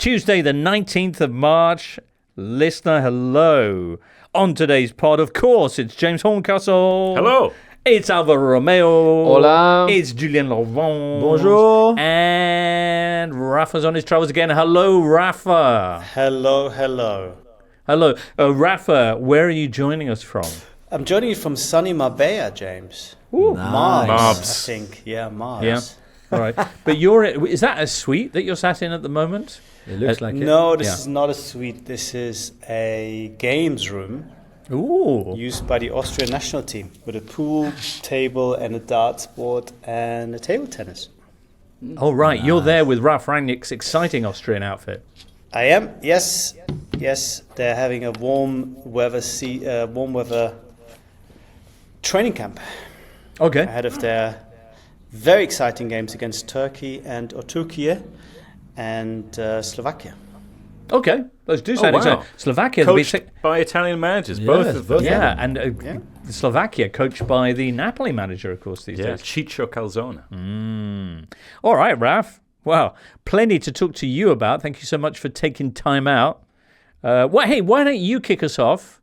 Tuesday, the 19th of March. Listener, hello. On today's pod, of course, it's James Horncastle. Hello. It's Alvaro Romeo. Hola. It's Julien Laurens. Bonjour. And Rafa's on his travels again. Hello, Rafa. Hello. Hello. Rafa, where are you joining us from? I'm joining you from sunny Marbella, James. Ooh. Mars, Marbs. I think. Yeah, Mars. Yeah. All right. But is that a suite that you're sat in at the moment? It looks like it. No, this is not a suite. This is a games room Ooh. used by the Austrian national team with a pool table and a darts board and a table tennis. Oh, right. Nice. You're there with Ralf Rangnick's exciting Austrian outfit. I am. Yes. They're having a warm weather training camp. Okay. Ahead of their very exciting games against Turkey or Turkey and Slovakia. Okay, those do sound exciting. Slovakia coached by Italian managers, both of them. Yeah, and Slovakia coached by the Napoli manager, of course, these days. Ciccio Calzona. All right, Raf. Well, plenty to talk to you about. Thank you so much for taking time out. Why don't you kick us off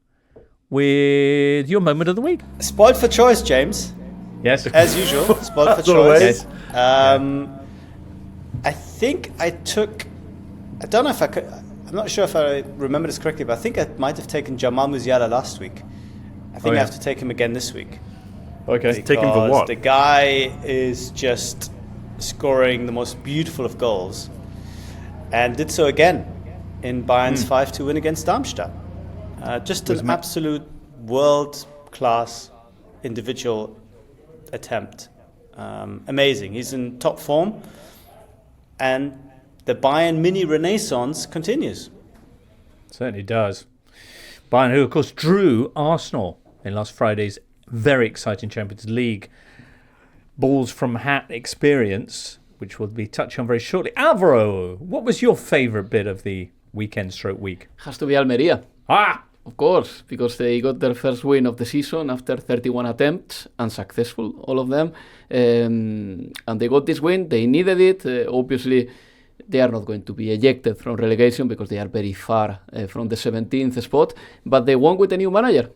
with your moment of the week? Spoiled for choice, James. Yes. As usual, spoiled for choice. I think I took... I don't know if I could... I'm not sure if I remember this correctly, but I think I might have taken Jamal Musiala last week. I think I have to take him again this week. Okay. Take him for what? The guy is just scoring the most beautiful of goals and did so again in Bayern's 5-2 win against Darmstadt. Just an absolute world-class individual attempt. Amazing. He's in top form, and the Bayern mini renaissance continues. Certainly does. Bayern, who of course drew Arsenal in last Friday's very exciting Champions League balls from hat experience, which we'll be touching on very shortly. Alvaro, what was your favourite bit of the week? Has to be Almeria. Of course, because they got their first win of the season after 31 attempts, unsuccessful, all of them. And they got this win. They needed it. Obviously, they are not going to be ejected from relegation because they are very far from the 17th spot. But they won with a new manager,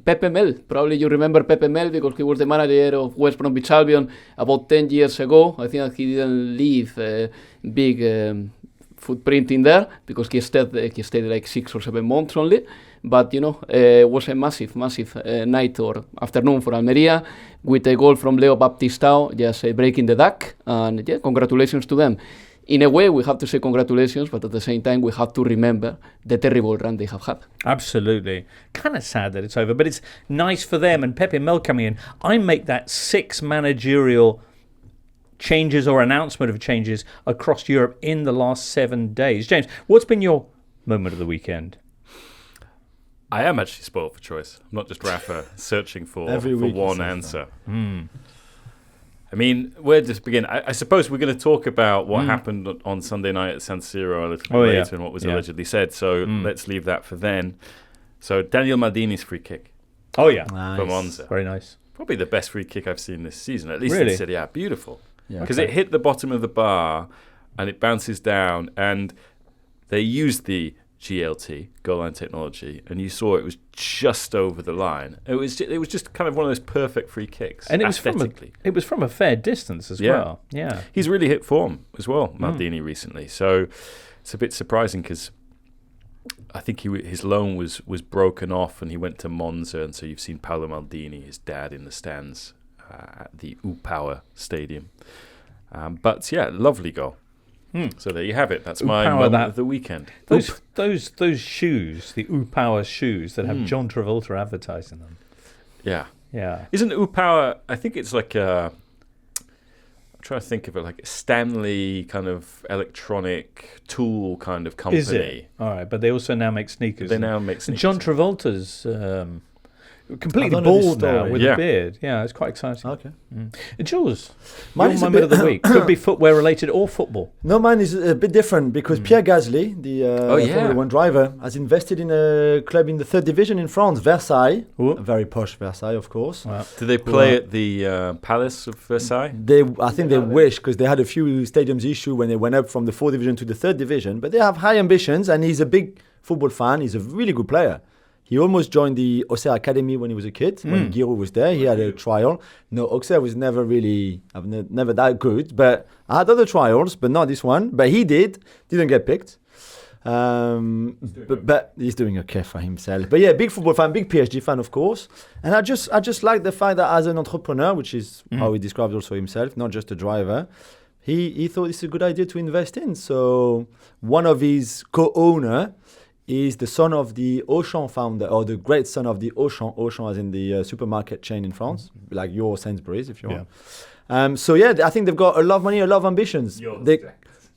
Pepe Mel. Probably you remember Pepe Mel because he was the manager of West Bromwich Albion about 10 years ago. I think he didn't leave a big footprint in there because he stayed like 6 or 7 months only. But, it was a massive night or afternoon for Almeria with a goal from Leo Baptistao, just breaking the duck. And congratulations to them. In a way, we have to say congratulations, but at the same time, we have to remember the terrible run they have had. Absolutely. Kind of sad that it's over, but it's nice for them. And Pepe Mel coming in, I make that 6 managerial changes or announcement of changes across Europe in the last 7 days. James, what's been your moment of the weekend? I am actually spoiled for choice. I'm not just Rafa searching for one answer. I mean, where does it begin? I suppose we're going to talk about what happened on Sunday night at San Siro a little bit later and what was allegedly said. So let's leave that for then. So Daniel Maldini's free kick. Oh, yeah. From Monza. Very nice. Probably the best free kick I've seen this season, at least really? in Serie A. Beautiful. Because it hit the bottom of the bar and it bounces down, and they used the GLT, goal line technology, and you saw it was just over the line. It was just kind of one of those perfect free kicks. And it was from a fair distance as well. Yeah. He's really hit form as well, Maldini, recently. So it's a bit surprising because I think his loan was broken off and he went to Monza, and so you've seen Paolo Maldini, his dad, in the stands at the U-Power Stadium. But yeah, lovely goal. So there you have it. That's my moment of the weekend. Those shoes, the U-Power shoes that have John Travolta advertising them. Yeah. Isn't U-Power, I think it's like I'm trying to think of it like a Stanley kind of electronic tool kind of company. Is it? All right, but they also now make sneakers. They now make sneakers. John Travolta's completely I don't know this bald now story. with Yeah. a beard. Yeah, it's quite exciting. Okay. Jules, Mine your is a moment of bit- the week. Could be footwear related or football. No, mine is a bit different because Pierre Gasly, the Formula 1 driver, has invested in a club in the 3rd division in France, Versailles. Ooh. A very posh Versailles, of course. Wow. Do they play at the Palace of Versailles? I think they wish, because they had a few stadiums issue when they went up from the 4th division to the 3rd division. But they have high ambitions, and he's a big football fan. He's a really good player. He almost joined the Auxerre Academy when he was a kid. When Giroud was there, he had a trial. No, Auxerre was never really, never that good. But I had other trials, but not this one. But he didn't get picked. But he's doing okay for himself. But yeah, big football fan, big PSG fan, of course. And I just like the fact that as an entrepreneur, which is how he describes also himself, not just a driver, he thought it's a good idea to invest in. So one of his co-owner is the son of the Auchan founder, or the great son of the Auchan. Auchan as in the supermarket chain in France, like your Sainsbury's, if you want. So yeah, I think they've got a lot of money, a lot of ambitions.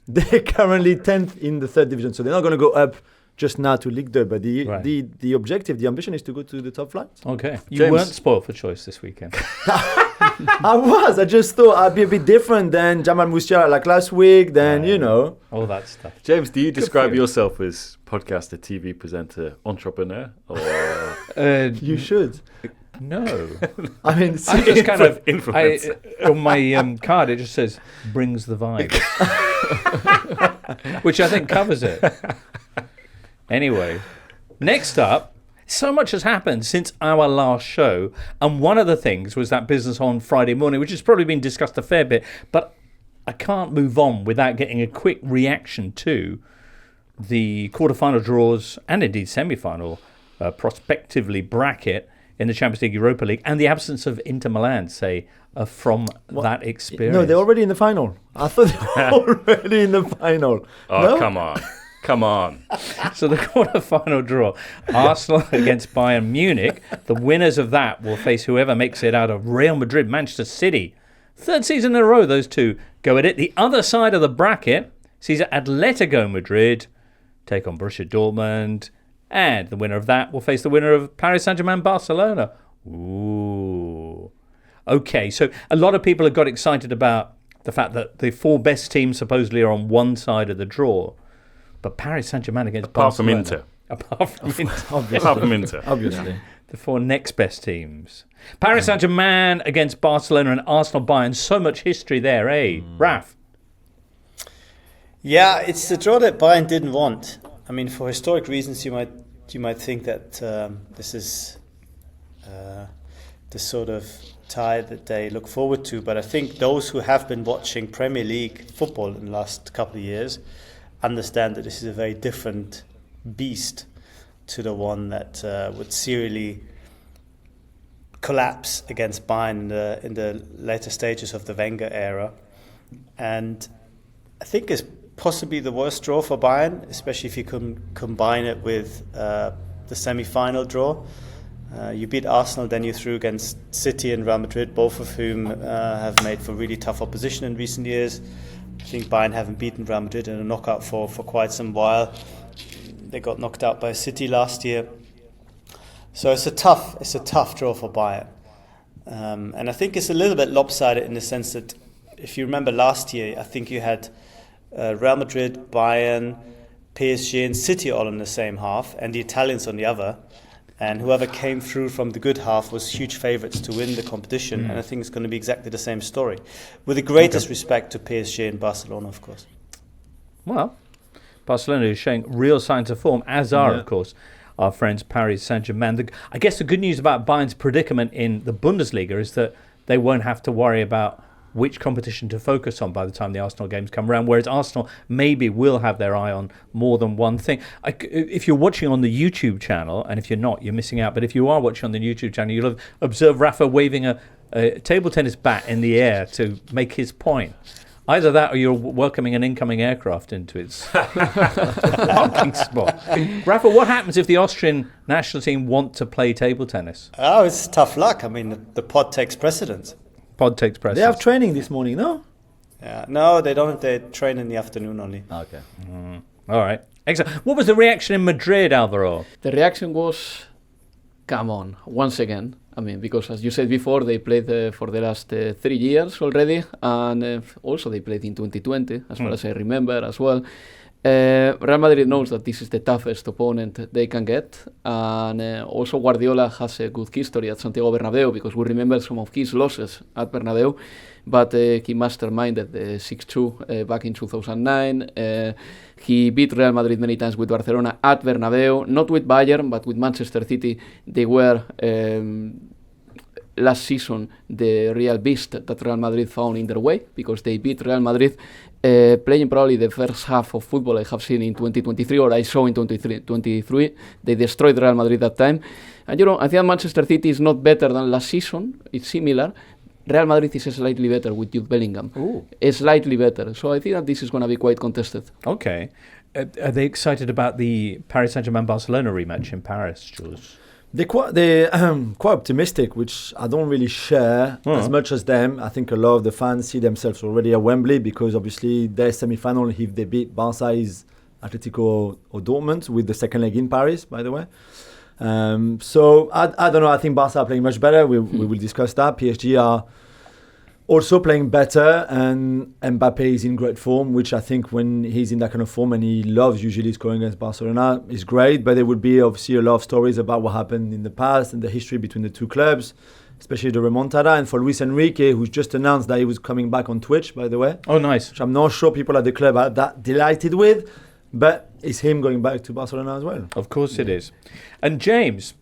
They're currently 10th in the 3rd division, so they're not going to go up just now to Ligue 2, but the objective, the ambition is to go to the top flight. Okay. You James. weren't spoiled for choice this weekend. I just thought I'd be a bit different than Jamal Musiala like last week, All that stuff. James, do you describe for you. yourself as podcaster, TV presenter, entrepreneur, or You should. No. I mean, I just kind of influencer? on my card it just says brings the vibe, which I think covers it. Anyway, next up, so much has happened since our last show, and one of the things was that business on Friday morning, which has probably been discussed a fair bit, but I can't move on without getting a quick reaction to the quarterfinal draws and indeed semi-final prospectively bracket in the Champions League, Europa League, and the absence of Inter Milan, say, from that experience. No, they're already in the final. I thought they were already in the final. Oh, No? come on. So the quarter-final draw, Arsenal against Bayern Munich. The winners of that will face whoever makes it out of Real Madrid, Manchester City. 3rd season in a row, those two go at it. The other side of the bracket sees Atletico Madrid take on Borussia Dortmund. And the winner of that will face the winner of Paris Saint-Germain, Barcelona. Ooh. Okay, so a lot of people have got excited about the fact that the 4 best teams supposedly are on one side of the draw. But Paris Saint-Germain against Barcelona. Apart from Inter. Apart from Inter. Obviously. The 4 next best teams. Paris Saint-Germain against Barcelona and Arsenal Bayern. So much history there, eh? Raf? Yeah, it's the draw that Bayern didn't want. I mean, for historic reasons, you might think that this is the sort of tie that they look forward to. But I think those who have been watching Premier League football in the last couple of years understand that this is a very different beast to the one that would serially collapse against Bayern in the later stages of the Wenger era. And I think it's possibly the worst draw for Bayern, especially if you can combine it with the semi-final draw. You beat Arsenal, then you're through against City and Real Madrid, both of whom have made for really tough opposition in recent years. I think Bayern haven't beaten Real Madrid in a knockout for quite some while. They got knocked out by City last year. So it's a tough draw for Bayern. And I think it's a little bit lopsided in the sense that if you remember last year, I think you had Real Madrid, Bayern, PSG and City all in the same half and the Italians on the other. And whoever came through from the good half was huge favourites to win the competition. And I think it's going to be exactly the same story. With the greatest respect to PSG and Barcelona, of course. Well, Barcelona is showing real signs of form, as are, of course, our friends Paris Saint-Germain. I guess the good news about Bayern's predicament in the Bundesliga is that they won't have to worry about which competition to focus on by the time the Arsenal games come around, whereas Arsenal maybe will have their eye on more than one thing. If you're watching on the YouTube channel, and if you're not, you're missing out, but if you are watching on the YouTube channel, you'll have observed Rafa waving a table tennis bat in the air to make his point. Either that or you're welcoming an incoming aircraft into its parking spot. Rafa, what happens if the Austrian national team want to play table tennis? Oh, it's tough luck. I mean, the pod takes precedence. Pod takes precedence. They have training this morning, no? Yeah, no, they don't. They train in the afternoon only. Okay. All right. Excellent. What was the reaction in Madrid, Alvaro? The reaction was come on, once again. I mean, because as you said before, they played for the last 3 years already, and also they played in 2020, as far as I remember as well. Real Madrid knows that this is the toughest opponent they can get, and also Guardiola has a good history at Santiago Bernabeu, because we remember some of his losses at Bernabeu, but he masterminded the 6-2 back in 2009. He beat Real Madrid many times with Barcelona at Bernabeu, not with Bayern, but with Manchester City. They were last season the real beast that Real Madrid found in their way, because they beat Real Madrid playing probably the first half of football I have seen in 2023, or I saw in 2023. They destroyed Real Madrid that time. And I think Manchester City is not better than last season. It's similar. Real Madrid is slightly better with Jude Bellingham. Ooh. Slightly better. So I think that this is going to be quite contested. Okay. Are they excited about the Paris Saint-Germain-Barcelona rematch in Paris, Jules? They're quite optimistic, which I don't really share as much as them. I think a lot of the fans see themselves already at Wembley, because obviously their semi-final, if they beat Barca, is Atletico or Dortmund, with the second leg in Paris, by the way. So I don't know. I think Barca are playing much better. We will discuss that. PSG are also playing better, and Mbappé is in great form, which I think when he's in that kind of form, and he loves usually scoring against Barcelona, is great. But there would be obviously a lot of stories about what happened in the past and the history between the two clubs, especially the remontada. And for Luis Enrique, who's just announced that he was coming back on Twitch, by the way. Oh, nice. Which I'm not sure people at the club are that delighted with, but it's him going back to Barcelona as well. Of course it is. And James...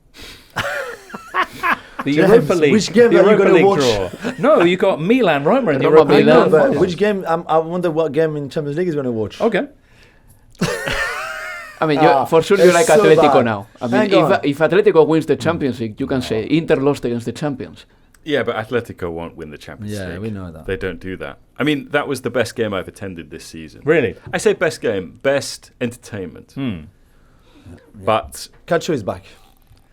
The James, Europa League. which game are you going to watch? Draw. No, you got Milan, Roma in the Roma, Europa League. Milan. But which game? I wonder what game in Champions League is going to watch. Okay. I mean, for sure you it's like so Atletico bad. now. I mean, Hang on. if Atletico wins the Champions League, you can say Inter lost against the champions. Yeah, but Atletico won't win the Champions League. Yeah, we know that. They don't do that. I mean, that was the best game I've attended this season. Really? I say best game, best entertainment. But, Cacho is back.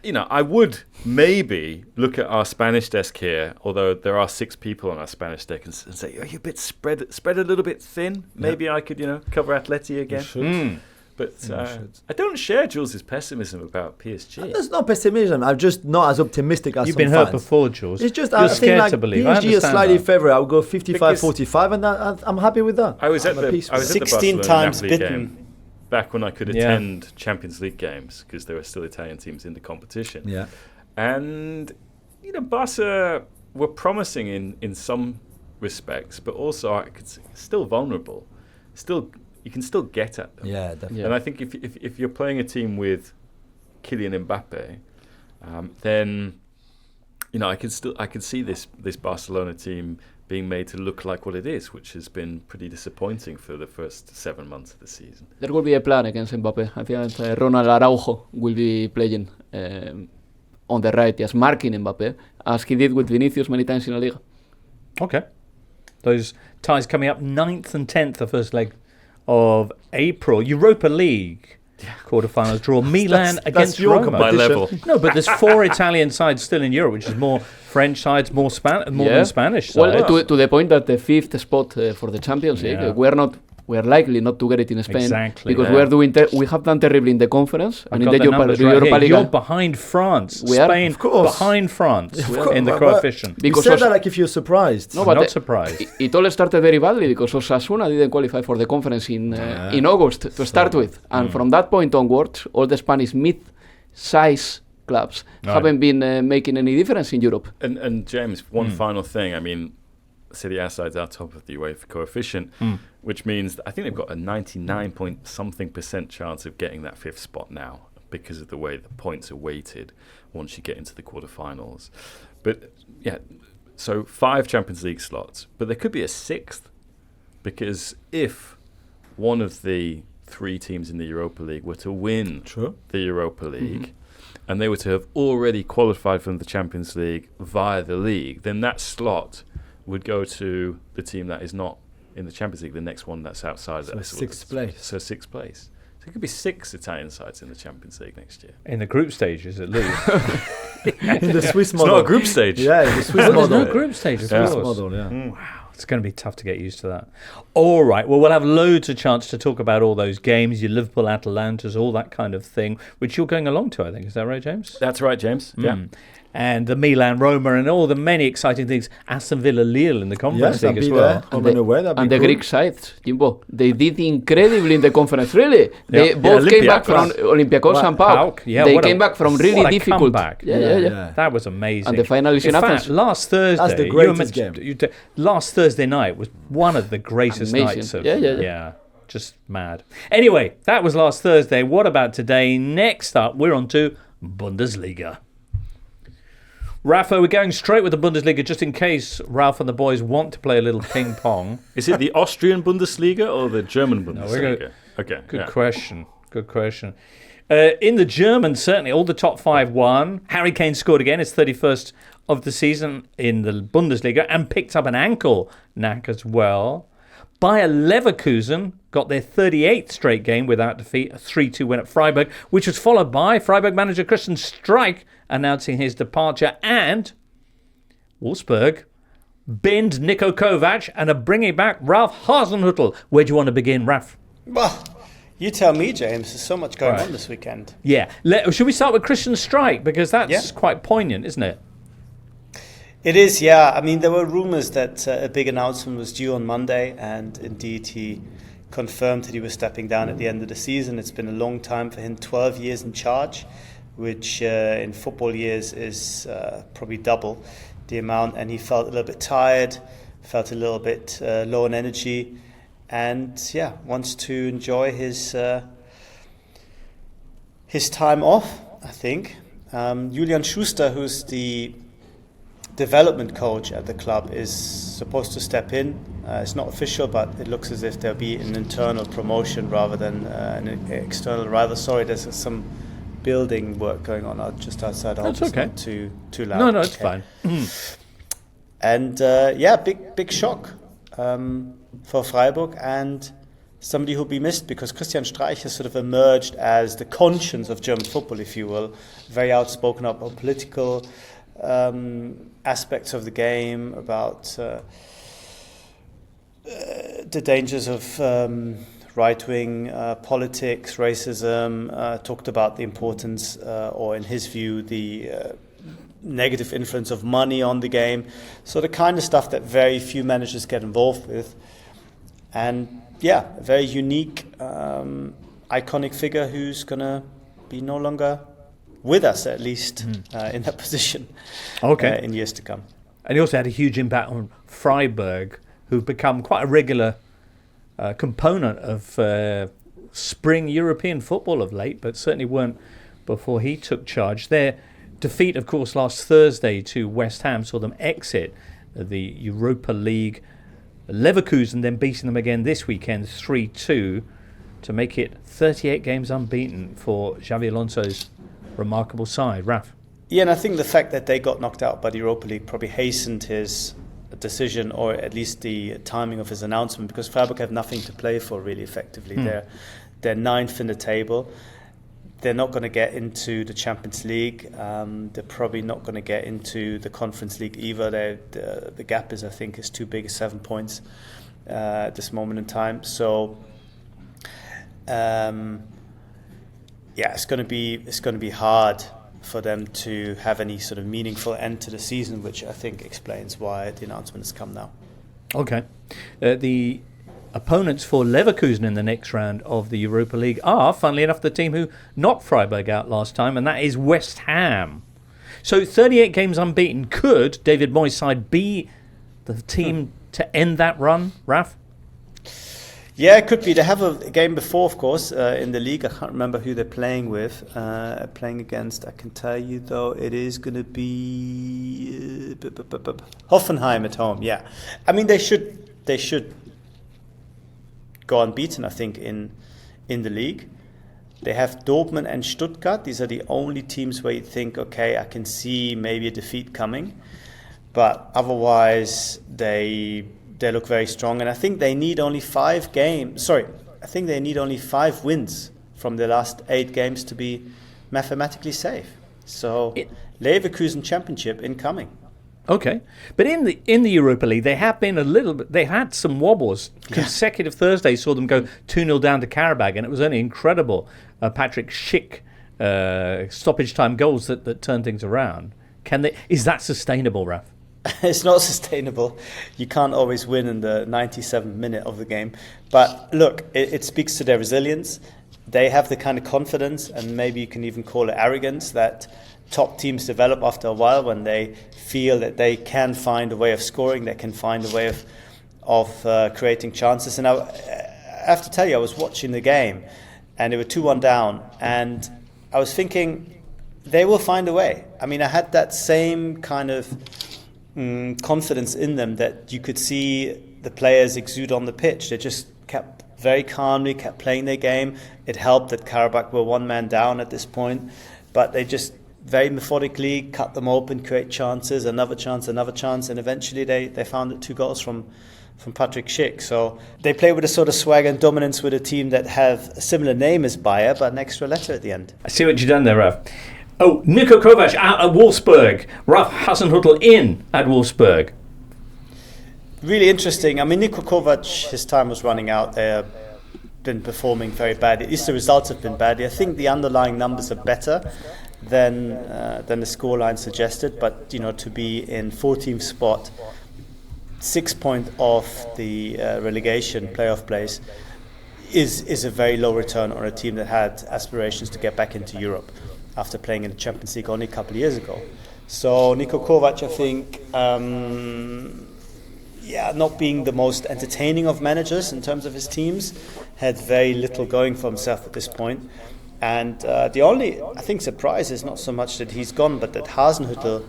I would maybe look at our Spanish desk here, although there are 6 people on our Spanish desk, and say, are you a bit spread a little bit thin? Maybe I could, cover Atleti again. But I don't share Jules' pessimism about PSG. There's no pessimism. I'm just not as optimistic as You've some been hurt fans. before, Jules. It's just You're I think scared like to believe. I PSG is understand slightly that. favourite. I'll go 55, Because 45, and I'm happy with that. I was at the 16 Barcelona times Napoli bitten. game back when I could attend Champions League games, because there were still Italian teams in the competition. Yeah. And, Barca were promising in some respects, but also still vulnerable. You can still get at them. Yeah, definitely. And I think if you're playing a team with Kylian Mbappé, then I could see this Barcelona team being made to look like what it is, which has been pretty disappointing for the first 7 months of the season. There will be a plan against Mbappé. I think that Ronald Araujo will be playing on the right, just marking Mbappé, as he did with Vinicius many times in La Liga. Okay. Those ties coming up 9th and 10th, the first leg of April. Europa League quarterfinals draw. Milan against your Roma. My level. No, but there's 4 Italian sides still in Europe, which is more French sides, more than Spanish sides. Well, to the point that the 5th spot for the Champions League, we are likely not to get it in Spain. Exactly. Because we have done terribly in the conference and in the Europa League. You're behind France. We are, Spain of course. behind France in the But coefficient. You Because said that like if you're surprised. No, I'm but not surprised. It all started very badly because Osasuna didn't qualify for the conference in August to start with. And from that point onwards, all the Spanish mid-size clubs haven't been making any difference in Europe. And James, one final thing. I mean, Serie A sides are top of the UEFA coefficient, which means that I think they've got a 99-point-something% chance of getting that 5th spot now, because of the way the points are weighted once you get into the quarterfinals. But so 5 Champions League slots, but there could be a 6th, because if one of the 3 teams in the Europa League were to win the Europa League, and they were to have already qualified from the Champions League via the league, then that slot would go to the team that is not in the Champions League, the next one that's outside. So 6th place. So 6th place. So it could be 6 Italian sides in the Champions League next year. In the group stages, at least. In the Swiss It's model. not a group stage. Yeah, in the Swiss There's model. no group stages. Swiss of course. model, yeah. Wow. It's going to be tough to get used to that. All right. Well, we'll have loads of chance to talk about all those games, your Liverpool, Atalantas, all that kind of thing, which you're going along to, I think. Is that right, James? That's right, James. Yeah. And the Milan, Roma, and all the many exciting things. Aston Villa, Lille in the Conference League as well. And the Greek sides, Jimbo, they did incredibly in the conference, really. They both came back from Olympiacos and PAOK. They came back from really difficult. Yeah. That was amazing. And the final is in Athens. Fact, last Thursday, that's the greatest game. Last Thursday night was one of the greatest nights of. Yeah. Just mad. Anyway, that was last Thursday. What about today? Next up, we're on to Bundesliga. Rafa, we're going straight with the Bundesliga just in case Ralph and the boys want to play a little ping pong. Is it the Austrian Bundesliga or the German Bundesliga? Okay. Good question. In the German, certainly, all the top 5 won. Harry Kane scored again, his 31st of the season in the Bundesliga, and picked up an ankle knack as well. Bayer Leverkusen got their 38th straight game without defeat, a 3-2 win at Freiburg, which was followed by Freiburg manager Christian Streich announcing his departure, and Wolfsburg binned Niko Kovac and are bringing back Ralph Hasenhüttl. Where do you want to begin, Ralph? Well, you tell me, James. There's so much going on this weekend. Yeah. Should we start with Christian Streich? Because that's quite poignant, isn't it? It is, yeah. I mean, there were rumours that a big announcement was due on Monday, and indeed he confirmed that he was stepping down at the end of the season. It's been a long time for him, 12 years in charge, which in football years is probably double the amount, and he felt a little bit tired, felt a little bit low on energy, and wants to enjoy his time off, I think. Julian Schuster, who's the development coach at the club, is supposed to step in. It's not official, but it looks as if there'll be an internal promotion rather than an external rival. Sorry, there's some building work going on just outside. I hope it's not too loud. No, it's fine. And big shock for Freiburg, and somebody who'll be missed, because Christian Streich has sort of emerged as the conscience of German football, if you will, very outspoken about political aspects of the game, about the dangers of right-wing politics, racism, talked about the importance, or in his view, the negative influence of money on the game. So the kind of stuff that very few managers get involved with. And a very unique, iconic figure who's going to be no longer with us, at least, in that position in years to come. And he also had a huge impact on Freiburg, who've become quite a regular component of spring European football of late, but certainly weren't before he took charge. Their defeat, of course, last Thursday to West Ham saw them exit the Europa League. Leverkusen then beating them again this weekend 3-2 to make it 38 games unbeaten for Xabi Alonso's remarkable side. Raf? Yeah, and I think the fact that they got knocked out by the Europa League probably hastened his decision, or at least the timing of his announcement, because Freiburg have nothing to play for really effectively. They're ninth in the table. They're not going to get into the Champions League. They're probably not going to get into the Conference League either. The gap is too big, 7 points at this moment in time. So it's going to be hard for them to have any sort of meaningful end to the season, which I think explains why the announcement has come now. Okay. The opponents for Leverkusen in the next round of the Europa League are, funnily enough, the team who knocked Freiburg out last time, and that is West Ham. So 38 games unbeaten. Could David Moyes' side be the team to end that run, Raf? Yeah, it could be. They have a game before, of course, in the League. I can't remember who they're playing with, playing against. I can tell you, though, it is going to be Hoffenheim at home. Yeah, I mean, they should go unbeaten, I think, in the league. They have Dortmund and Stuttgart. These are the only teams where you think, okay, I can see maybe a defeat coming, but otherwise they look very strong, and I think they need only 5 wins from the last 8 games to be mathematically safe. So Leverkusen Championship incoming. Okay, but in the Europa League, they have been a little bit. They had some wobbles. Consecutive Thursdays saw them go 2-0 down to Karabag, and it was only incredible Patrick Schick stoppage time goals that turned things around. Is that sustainable, Raf? It's not sustainable. You can't always win in the 97th minute of the game. But look, it speaks to their resilience. They have the kind of confidence, and maybe you can even call it arrogance, that top teams develop after a while when they feel that they can find a way of scoring, they can find a way of creating chances. And I have to tell you, I was watching the game, and they were 2-1 down, and I was thinking they will find a way. I mean, I had that same kind of confidence in them that you could see the players exude on the pitch. They just kept very calmly, kept playing their game. It helped that Karabakh were one man down at this point, but they just very methodically cut them open, create chances, another chance, and eventually they found it 2 goals from Patrick Schick. So they play with a sort of swagger and dominance with a team that have a similar name as Bayer, but an extra letter at the end. I see what you've done there, Raf. Oh, Niko Kovac out at Wolfsburg. Ralf Hasenhüttl in at Wolfsburg. Really interesting. I mean, Niko Kovac, his time was running out. They've been performing very badly. At least the results have been bad. I think the underlying numbers are better than the scoreline suggested. But, to be in 14th spot, 6 points off the relegation playoff place is a very low return on a team that had aspirations to get back into Europe after playing in the Champions League only a couple of years ago. So Niko Kovac, I think, not being the most entertaining of managers in terms of his teams, had very little going for himself at this point. And the only, I think, surprise is not so much that he's gone, but that Hasenhüttl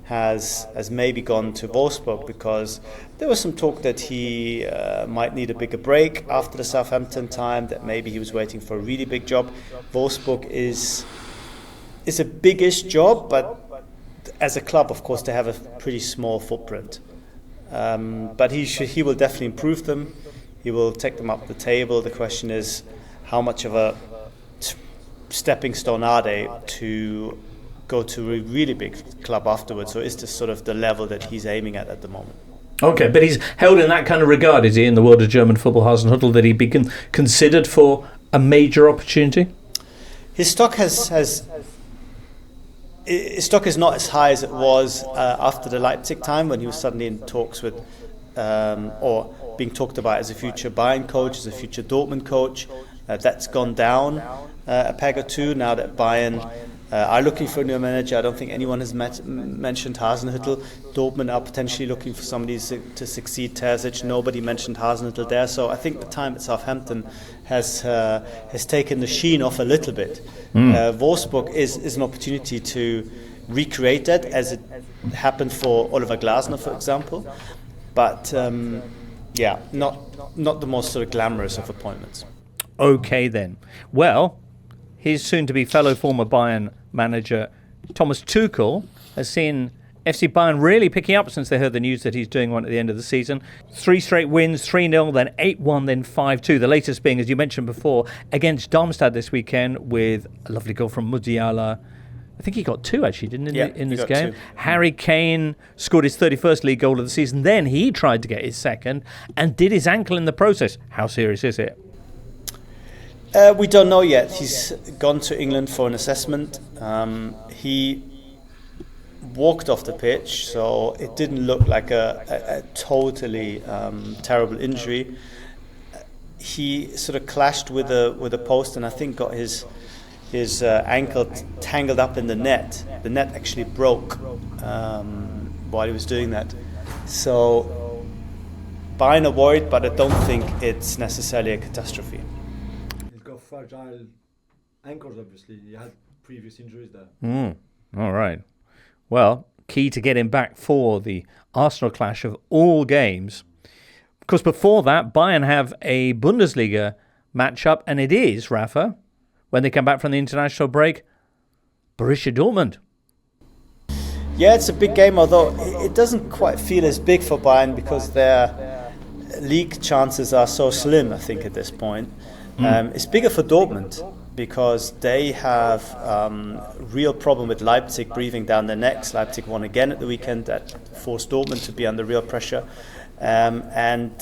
has maybe gone to Wolfsburg, because there was some talk that he might need a bigger break after the Southampton time, that maybe he was waiting for a really big job. Wolfsburg is a biggish job, but as a club, of course, they have a pretty small footprint. But he will definitely improve them. He will take them up the table. The question is, how much of a stepping stone are they to go to a really big club afterwards? Or is this sort of the level that he's aiming at the moment? Okay, but he's held in that kind of regard, is he, in the world of German football, Hasenhüttl, that he'd be considered for a major opportunity? His stock his stock is not as high as it was after the Leipzig time, when he was suddenly in talks with, or being talked about as a future Bayern coach, as a future Dortmund coach. That's gone down a peg or two now that Bayern are looking for a new manager. I don't think anyone has mentioned Hasenhüttl. Dortmund are potentially looking for somebody to succeed Terzic. Nobody mentioned Hasenhüttl there. So I think the time at Southampton has taken the sheen off a little bit. Wolfsburg is an opportunity to recreate that, as it happened for Oliver Glasner, for example. But not the most sort of glamorous of appointments. Okay then. Well, his soon-to-be fellow former Bayern manager Thomas Tuchel has seen FC Bayern really picking up since they heard the news that he's doing one at the end of the season. 3 straight wins, 3-0, then 8-1, then 5-2. The latest being, as you mentioned before, against Darmstadt this weekend with a lovely goal from Musiala. I think he got 2 actually, didn't he, in this game? 2. Harry Kane scored his 31st league goal of the season. Then he tried to get his second and did his ankle in the process. How serious is it? We don't know yet. He's gone to England for an assessment. He walked off the pitch, so it didn't look like a totally terrible injury. He sort of clashed with a post, and I think got his ankle tangled up in the net. The net actually broke while he was doing that. So Bayern are worried, but I don't think it's necessarily a catastrophe. Fragile ankles, obviously. He had previous injuries there. All right. Well, key to get him back for the Arsenal clash of all games. Of course, before that, Bayern have a Bundesliga matchup, and it is, Rafa, when they come back from the international break, Borussia Dortmund. Yeah, it's a big game, although it doesn't quite feel as big for Bayern because their league chances are so slim, I think, at this point. It's bigger for Dortmund. because they have real problem with Leipzig breathing down their necks. Leipzig won again at the weekend. That forced Dortmund to be under real pressure. And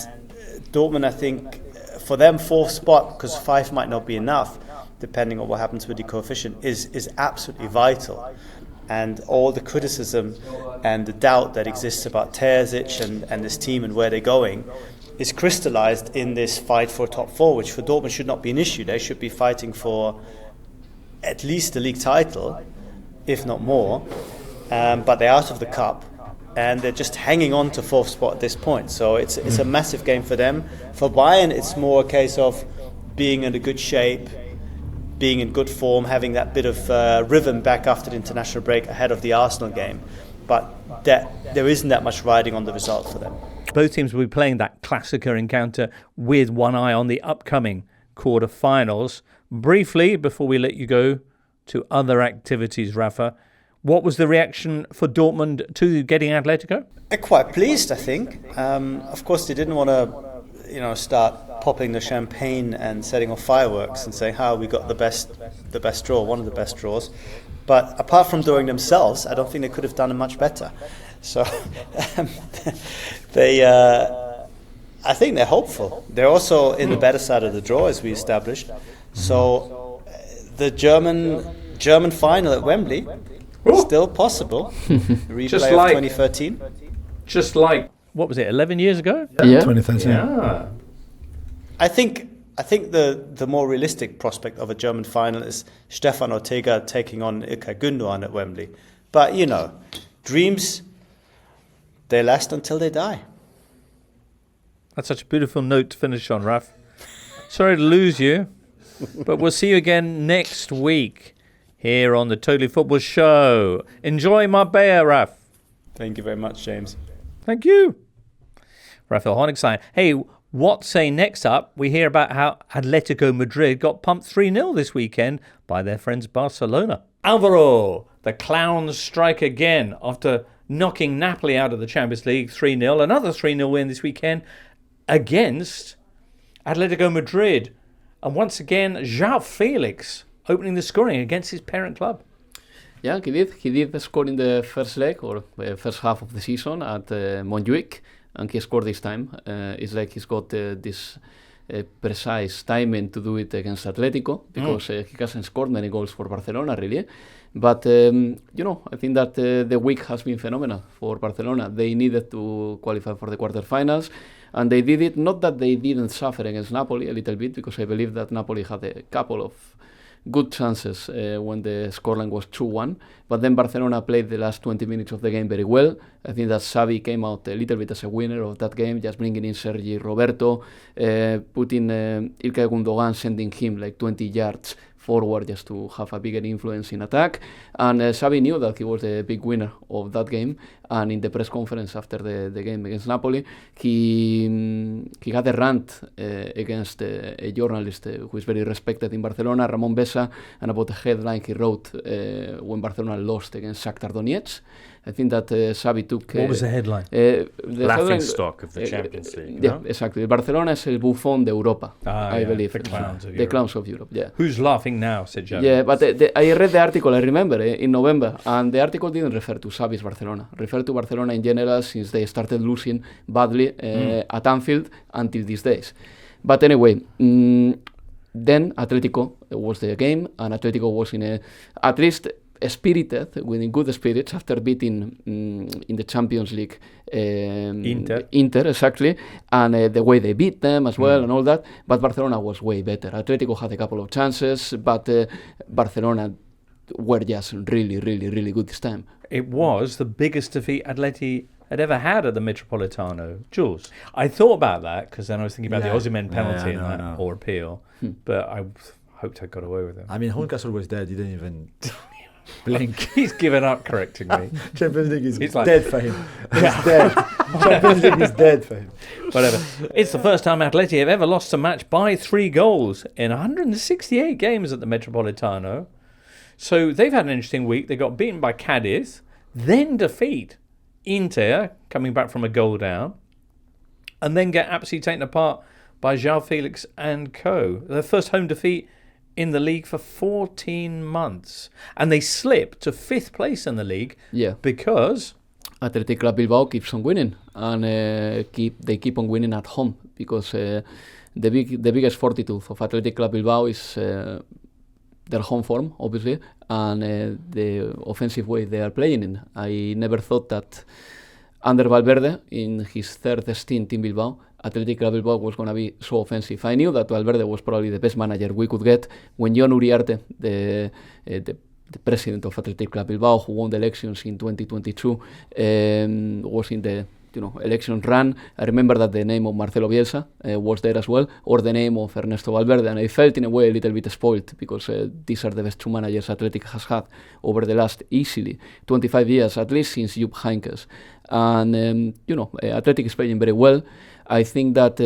Dortmund, I think, for them, fourth spot, because 5 might not be enough, depending on what happens with the coefficient, is absolutely vital. And all the criticism and the doubt that exists about Terzic and this team and where they're going is crystallized in this fight for top 4, which for Dortmund should not be an issue. They should be fighting for at least the league title, if not more. But they're out of the cup, and they're just hanging on to fourth spot at this point. So it's a massive game for them. For Bayern, it's more a case of being in a good shape, being in good form, having that bit of rhythm back after the international break ahead of the Arsenal game. But there isn't that much riding on the result for them. Both teams will be playing that Klassiker encounter with one eye on the upcoming quarter-finals. Briefly, before we let you go to other activities, Rafa, what was the reaction for Dortmund to getting Atletico? They're quite pleased, I think. Of course, they didn't want to, start popping the champagne and setting off fireworks and saying, we got the best draw, one of the best draws. But apart from doing themselves, I don't think they could have done it much better. So I think they're hopeful. They're also in the better side of the draw, as we established. So the German final at Wembley is still possible. Replay Just of like 2013. Just like, what was it, 11 years ago? Yeah. 2013. Yeah. I think the more realistic prospect of a German final is Stefan Ortega taking on Ilkay Gündoğan at Wembley. But, dreams, they last until they die. That's such a beautiful note to finish on, Raf. Sorry to lose you, but we'll see you again next week here on the Totally Football Show. Enjoy Marbella, Raf. Thank you very much, James. Thank you. Raphael Honigstein. Hey, what say next up? We hear about how Atletico Madrid got pumped 3-0 this weekend by their friends Barcelona. Alvaro, the Clowns strike again after knocking Napoli out of the Champions League 3-0. Another 3-0 win this weekend against Atletico Madrid. And once again, João Felix opening the scoring against his parent club. Yeah, he did. He did score in the first leg or first half of the season at Montjuic, and he scored this time. It's like he's got this precise timing to do it against Atletico, because he hasn't scored many goals for Barcelona, really. But, I think that the week has been phenomenal for Barcelona. They needed to qualify for the quarterfinals, and they did it. Not that they didn't suffer against Napoli a little bit, because I believe that Napoli had a couple of good chances when the scoreline was 2-1, but then Barcelona played the last 20 minutes of the game very well. I think that Xabi came out a little bit as a winner of that game, just bringing in Sergi Roberto, putting Ilkay Gündoğan, sending him like 20 yards forward just to have a bigger influence in attack. And Xabi knew that he was the big winner of that game, and in the press conference after the game against Napoli, he had a rant against a journalist who is very respected in Barcelona, Ramon Besa, and about the headline he wrote when Barcelona lost against Shakhtar Donetsk. I think that Xabi took... What was the headline? The Laughing headline, stock of the Champions League. Yeah, exactly. Barcelona es el bufón de Europa, I believe. The clowns of The Europe. clowns of Europe, yeah. Who's laughing now, said Javi. Yeah, but I read the article, I remember, in November, and the article didn't refer to Xavi's Barcelona. Referred to Barcelona in general, since they started losing badly at Anfield until these days. But anyway, then Atletico was the game, and Atletico was in at least spirited, with good spirits, after beating in the Champions League Inter, exactly, and the way they beat them as well and all that. But Barcelona was way better. Atletico had a couple of chances, but Barcelona were just really, really, really good this time. It was the biggest defeat Atleti had ever had at the Metropolitano. Jules, I thought about that, because then I was thinking about the Osimhen penalty or appeal, but I hoped I got away with it. I mean, Horncastle was dead. He didn't even blink. He's given up correcting me. Champions League is He's dead for him. It's dead. Champions League is dead for him. Whatever. It's the first time Atleti have ever lost a match by 3 goals in 168 games at the Metropolitano. So they've had an interesting week. They got beaten by Cadiz, then defeat Inter, coming back from a goal down, and then get absolutely taken apart by João Felix and co. Their first home defeat in the league for 14 months. And they slip to 5th place in the league because Athletic Club Bilbao keeps on winning, and they keep on winning at home, because the biggest fortitude of Athletic Club Bilbao is their home form, obviously, and the offensive way they are playing in. I never thought that under Valverde, in his third stint in Bilbao, Athletic Club Bilbao was going to be so offensive. I knew that Valverde was probably the best manager we could get when Jon Uriarte, the president of Athletic Club Bilbao, who won the elections in 2022, was in the election run. I remember that the name of Marcelo Bielsa was there as well, or the name of Ernesto Valverde, and I felt in a way a little bit spoiled, because these are the best two managers Athletic has had over the last easily 25 years, at least since Jupp Heynckes. And Athletic is playing very well. I think that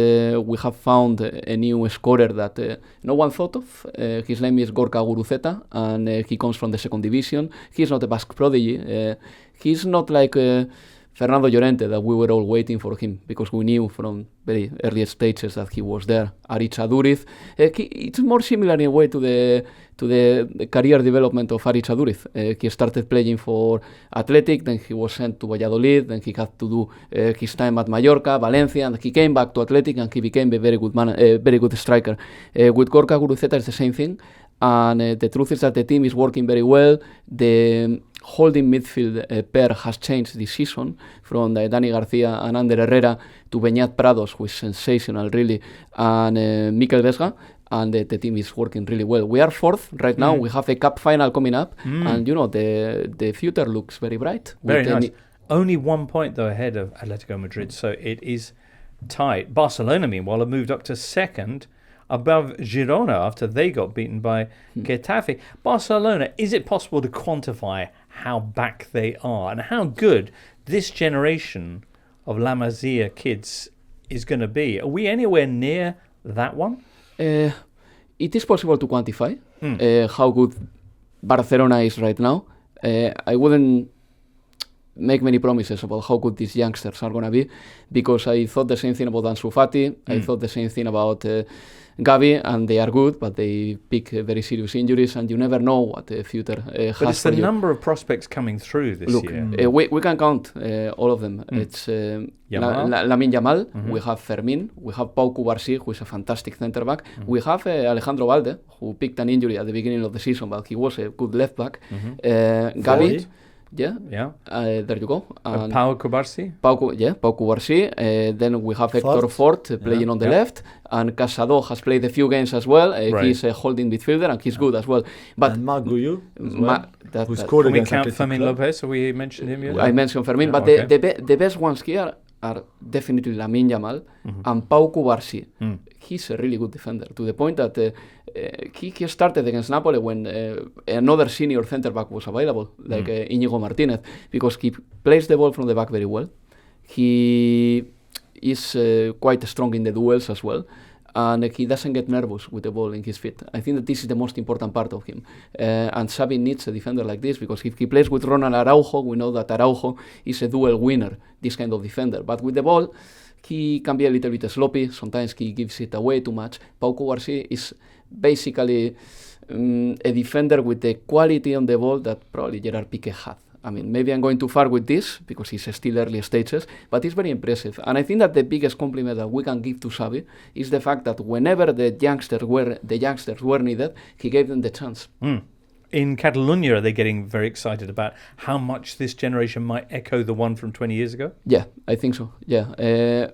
we have found a new scorer that no one thought of. His name is Gorka Guruzeta, and he comes from the second division. He's not a Basque prodigy. He's not like Fernando Llorente, that we were all waiting for him, because we knew from very early stages that he was there. Aritz Aduriz, it's more similar in a way to the career development of Aritz Aduriz. He started playing for Athletic, then he was sent to Valladolid, then he had to do his time at Mallorca, Valencia, and he came back to Athletic, and he became a very good striker. With Gorka Guruzeta, it's the same thing, and the truth is that the team is working very well. The holding midfield pair has changed this season from Dani Garcia and Ander Herrera to Beñat Prados, who is sensational really, and Mikel Vesga, and the team is working really well. We are 4th right now. We have a cup final coming up, and the future looks very bright. Very nice. Only 1 point though ahead of Atletico Madrid, so it is tight. Barcelona, meanwhile, have moved up to 2nd, above Girona after they got beaten by Getafe. Barcelona, is it possible to quantify how back they are and how good this generation of La Masia kids is going to be? Are we anywhere near that one? It is possible to quantify how good Barcelona is right now. I wouldn't make many promises about how good these youngsters are going to be, because I thought the same thing about Ansu Fati. I thought the same thing about Gavi, and they are good, but they pick very serious injuries, and you never know what the future has But it's for the you. number of prospects coming through this year. We can count all of them. It's Lamine Yamal, we have Fermin, we have Pau Cubarsí, who is a fantastic centre-back. We have Alejandro Valde, who picked an injury at the beginning of the season, but he was a good left-back. Gavi. There you go. And Pau Cubarsí? Pau Cubarsí. Then we have Hector Fort playing on the left, and Casado has played a few games as well. He's a holding midfielder, and he's good as well. But and Marc Gouillou as well, who that scored Can we against count Athletic Fermin Club. Lopez? Have we mentioned him yet? I mentioned Fermin, but the best ones here are definitely Lamine Yamal and Pau Cubarsí. He's a really good defender, to the point that he started against Napoli when another senior centre-back was available, like Íñigo Martínez, because he plays the ball from the back very well. He is quite strong in the duels as well, and he doesn't get nervous with the ball in his feet. I think that this is the most important part of him. And Xabi needs a defender like this, because if he plays with Ronald Araujo, we know that Araujo is a duel winner, this kind of defender. But with the ball, he can be a little bit sloppy. Sometimes he gives it away too much. Pau Cubarsí is basically a defender with the quality on the ball that probably Gerard Piqué had. I mean, maybe I'm going too far with this, because he's still early stages, but it's very impressive. And I think that the biggest compliment that we can give to Xabi is the fact that whenever the youngsters were needed, he gave them the chance. In Catalonia, are they getting very excited about how much this generation might echo the one from 20 years ago? Yeah, I think so. Yeah,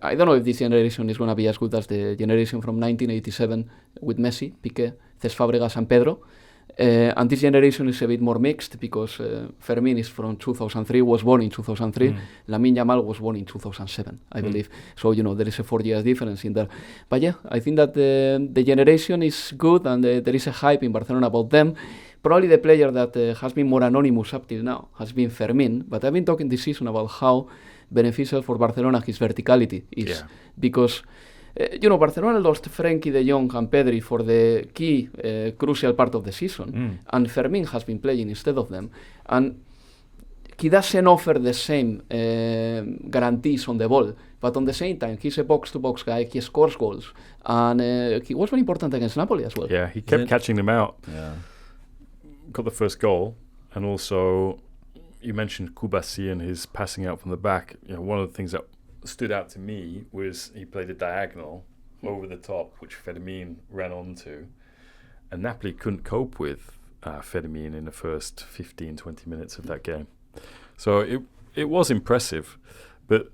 I don't know if this generation is going to be as good as the generation from 1987 with Messi, Piqué, Cesc Fábregas and Pedro. And this generation is a bit more mixed, because Fermin is from 2003, was born in 2003. Lamine Yamal was born in 2007, I believe. So, there is a 4 years difference in there. But yeah, I think that the generation is good, and there is a hype in Barcelona about them. Probably the player that has been more anonymous up till now has been Fermin, but I've been talking this season about how beneficial for Barcelona his verticality is. Because Barcelona lost Frenkie de Jong and Pedri for the key, crucial part of the season, and Fermin has been playing instead of them. And he doesn't offer the same guarantees on the ball, but on the same time, he's a box-to-box guy, he scores goals, and he was very important against Napoli as well. Yeah, he kept catching them out. Yeah. Got the first goal, and also you mentioned Kubasi and his passing out from the back. One of the things that stood out to me was he played a diagonal over the top, which Fedemine ran onto, and Napoli couldn't cope with Fedemine in the first 15-20 minutes of that game. So it was impressive, but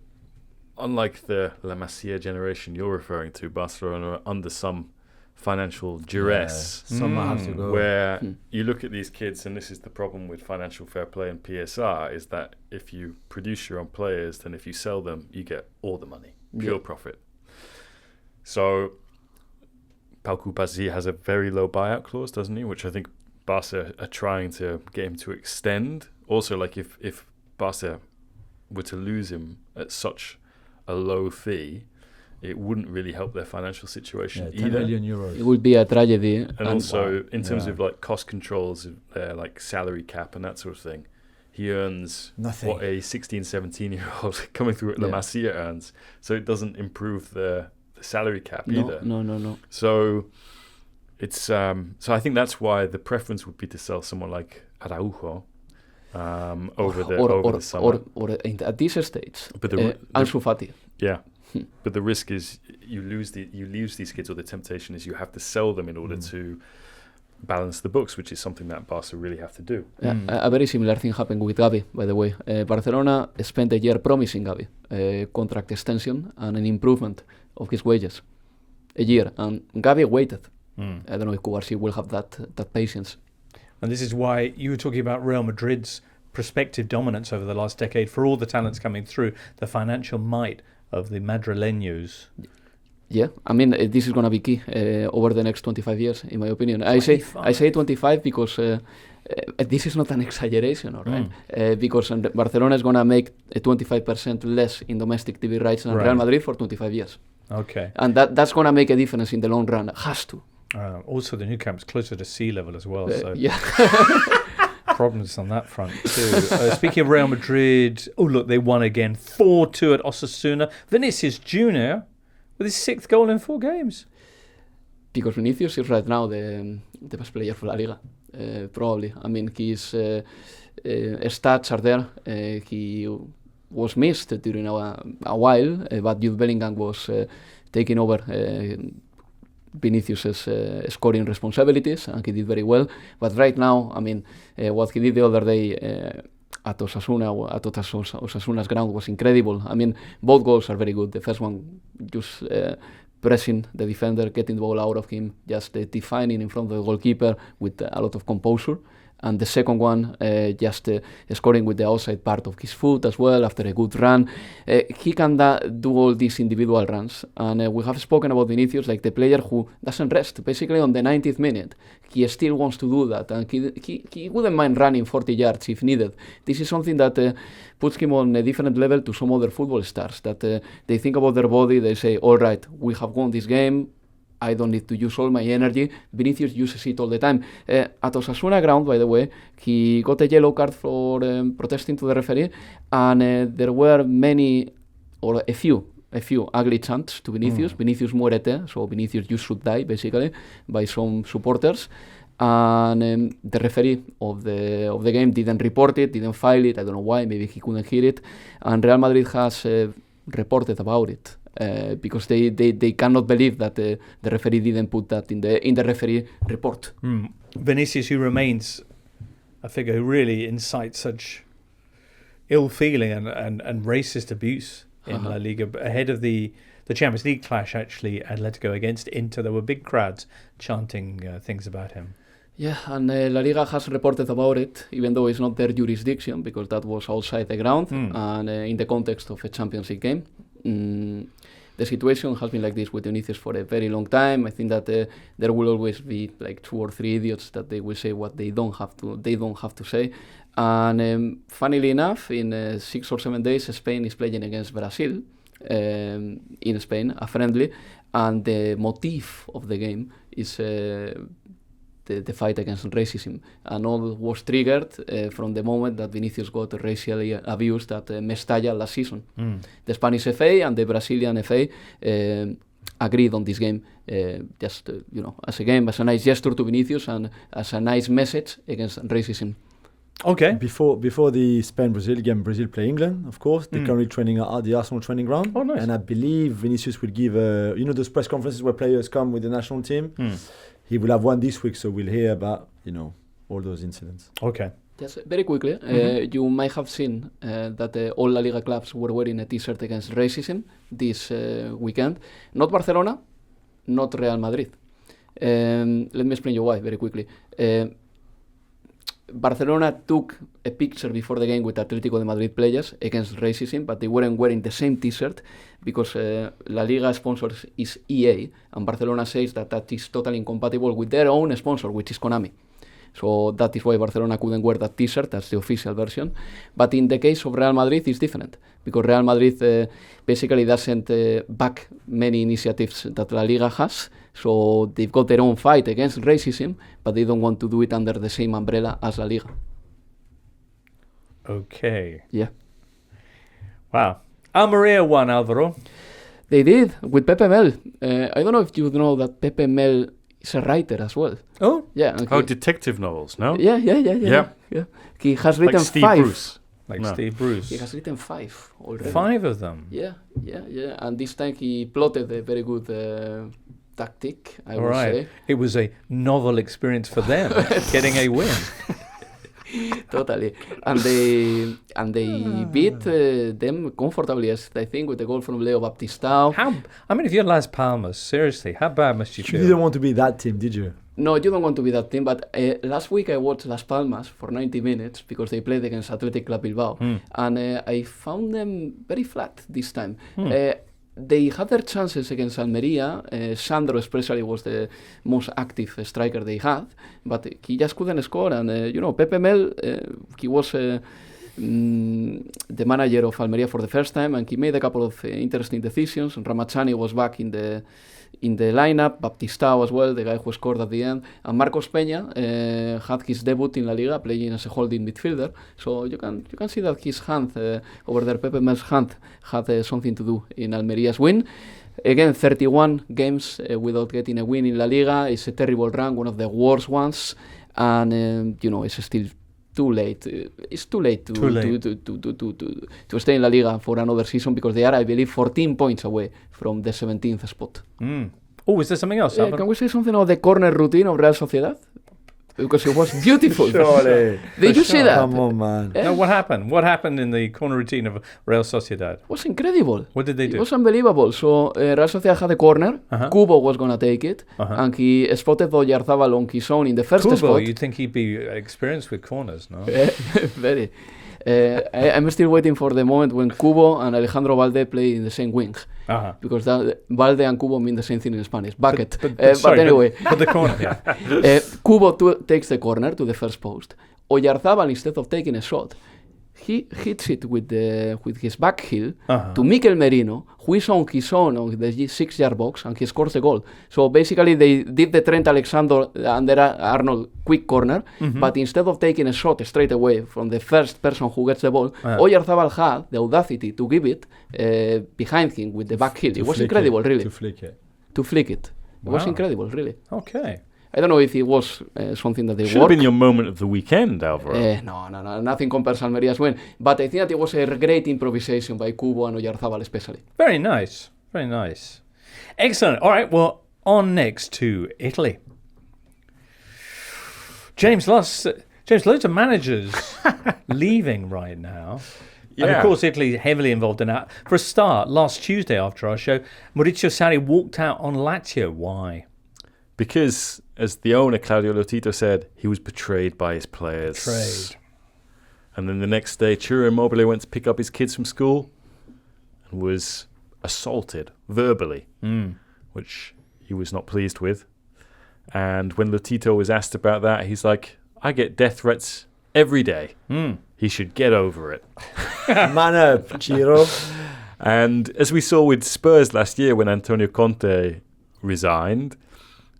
unlike the La Masia generation you're referring to, Barcelona are under some financial duress. Some have to go. Where you look at these kids, and this is the problem with financial fair play and PSR, is that if you produce your own players, then if you sell them, you get all the money, pure profit. So Pau Kubasi has a very low buyout clause, doesn't he? Which I think Barca are trying to get him to extend. Also, like if Barca were to lose him at such a low fee, it wouldn't really help their financial situation 10 either. million euros. It would be a tragedy. And also, in terms of like cost controls, like salary cap and that sort of thing, he earns Nothing. what a 16, 17-year-old coming through at La Masia earns. So it doesn't improve the salary cap either. No. So it's so I think that's why the preference would be to sell someone like Araujo over the summer. Or at this stage, But Ansu Fati. Yeah. But the risk is you lose these kids, or the temptation is you have to sell them in order to balance the books, which is something that Barca really have to do. Yeah, a very similar thing happened with Gavi, by the way. Barcelona spent a year promising Gavi contract extension and an improvement of his wages. A year, and Gavi waited. I don't know if Kubasi will have that patience. And this is why you were talking about Real Madrid's prospective dominance over the last decade, for all the talents coming through, the financial might of the Madrileños. Yeah, I mean, this is going to be key over the next 25 years, in my opinion. I say 25 because this is not an exaggeration, all right? Because Barcelona is going to make 25% less in domestic TV rights than Real Madrid for 25 years. Okay. And that's going to make a difference in the long run. It has to. Also, the new camp's closer to sea level as well. So Yeah. problems on that front too. Speaking of Real Madrid, look, they won again, 4-2 at Osasuna. Vinicius Junior with his 6th goal in 4 games. Because Vinicius is right now the best player for La Liga, probably. I mean, his stats are there. He was missed during a while, but Jude Bellingham was taking over Vinicius's scoring responsibilities, and he did very well. But right now, I mean, what he did the other day at Osasuna's ground was incredible. I mean, both goals are very good. The first one, just pressing the defender, getting the ball out of him, just defining in front of the goalkeeper with a lot of composure. And the second one, just scoring with the outside part of his foot as well after a good run. He can do all these individual runs. And we have spoken about Vinicius like the player who doesn't rest. Basically on the 90th minute, he still wants to do that. And he wouldn't mind running 40 yards if needed. This is something that puts him on a different level to some other football stars. That they think about their body, they say, all right, we have won this game, I don't need to use all my energy. Vinicius uses it all the time. At Osasuna ground, by the way, he got a yellow card for protesting to the referee, and there were a few ugly chants to Vinicius. Vinicius muérete, so Vinicius, you should die, basically, by some supporters. And the referee of the game didn't report it, didn't file it. I don't know why. Maybe he couldn't hear it. And Real Madrid has reported about it. Because they cannot believe that the referee didn't put that in the referee report. Vinicius, who remains a figure who really incites such ill feeling and racist abuse in La Liga. Ahead of the Champions League clash, actually, Atletico against Inter, there were big crowds chanting things about him. Yeah, and La Liga has reported about it, even though it's not their jurisdiction, because that was outside the ground and in the context of a Champions League game. The situation has been like this with Vinicius for a very long time. I think that there will always be like 2 or 3 idiots that they will say what they don't have to say. And funnily enough, in 6 or 7 days, Spain is playing against Brazil in Spain, a friendly, and the motif of the game is the fight against racism, and all was triggered from the moment that Vinicius got racially abused at Mestalla last season. The Spanish FA and the Brazilian FA agreed on this game, just as a game, as a nice gesture to Vinicius and as a nice message against racism. Okay. Before the Spain-Brazil game, Brazil play England, of course. They're currently training at the Arsenal training ground. Oh, nice. And I believe Vinicius will give, those press conferences where players come with the national team. He will have one this week, so we'll hear about, all those incidents. Okay. Just very quickly, you might have seen that all La Liga clubs were wearing a t-shirt against racism this weekend. Not Barcelona, not Real Madrid. Let me explain you why very quickly. Barcelona took a picture before the game with Atlético de Madrid players against racism, but they weren't wearing the same t-shirt because La Liga sponsors is EA, and Barcelona says that is totally incompatible with their own sponsor, which is Konami. So that is why Barcelona couldn't wear that t-shirt. That's the official version. But in the case of Real Madrid, it's different because Real Madrid basically doesn't back many initiatives that La Liga has. So they've got their own fight against racism, but they don't want to do it under the same umbrella as La Liga. Okay. Yeah. Wow. Almeria won, Alvaro. They did, with Pepe Mel. I don't know if you know that Pepe Mel is a writer as well. Oh? Yeah. Oh, detective novels, no? Yeah. He has written like Steve 5. Bruce. Steve Bruce. He has written 5 already. 5 of them? Yeah. And this time he plotted a very good tactic, I would say. It was a novel experience for them, getting a win. Totally. And they beat them comfortably, I think, with a goal from Leo Baptistao. If you're Las Palmas, seriously, how bad must you feel? You didn't want to be that team, did you? No, you don't want to be that team, but last week I watched Las Palmas for 90 minutes because they played against Athletic Club Bilbao, and I found them very flat this time. They had their chances against Almeria. Sandro especially was the most active striker they had, but he just couldn't score. And Pepe Mel, he was the manager of Almeria for the first time, and he made a couple of interesting decisions. And Ramazani was back in the lineup, Baptistao as well, the guy who scored at the end, and Marcos Peña had his debut in La Liga playing as a holding midfielder. So you can see that his hand over there, Pepe Mel's hand, had something to do in Almeria's win. Again, 31 games without getting a win in La Liga. It's a terrible run, one of the worst ones, and it's still too late. It's too late to stay in La Liga for another season because they are, I believe, 14 points away from the 17th spot. Oh, is there something else? Can we say something about the corner routine of Real Sociedad? Because it was beautiful. Surely. Did you see that? Come on, man. No, what happened? What happened in the corner routine of Real Sociedad? It was incredible. What did they do? It was unbelievable. So Real Sociedad had a corner. Kubo was going to take it. And he spotted Oyarzabal on his own in the first Kubo, spot. you'd think he'd be experienced with corners, no? Very. I'm still waiting for the moment when Kubo and Alejandro Valde play in the same wing. Because Valde and Kubo mean the same thing in Spanish. Bucket. But anyway. But the corner, yeah. Kubo takes the corner to the first post. Oyarzabal, instead of taking a shot, he hits it with his back heel to Mikel Merino, who is on his own on the 6-yard box, and he scores the goal. So basically they did the Trent Alexander-Arnold quick corner, but instead of taking a shot straight away from the first person who gets the ball, Oyarzabal had the audacity to give it behind him with the back heel. It was incredible, really. To flick it. It was incredible, really. Okay. I don't know if it was something that they Should have been your moment of the weekend, Alvaro. No. Nothing compares Almeria's win. But I think that it was a great improvisation by Kubo and Oyarzabal especially. Very nice. Very nice. Excellent. All right, well, on next to Italy. James, loads of managers leaving right now. Yeah. And of course, Italy heavily involved in that. For a start, last Tuesday after our show, Maurizio Sarri walked out on Lazio. Why? Because, as the owner, Claudio Lotito, said, he was betrayed by his players. Betrayed. And then the next day, Ciro Immobile went to pick up his kids from school and was assaulted verbally, which he was not pleased with. And when Lotito was asked about that, he's like, I get death threats every day. He should get over it. Man up, Ciro. And as we saw with Spurs last year when Antonio Conte resigned,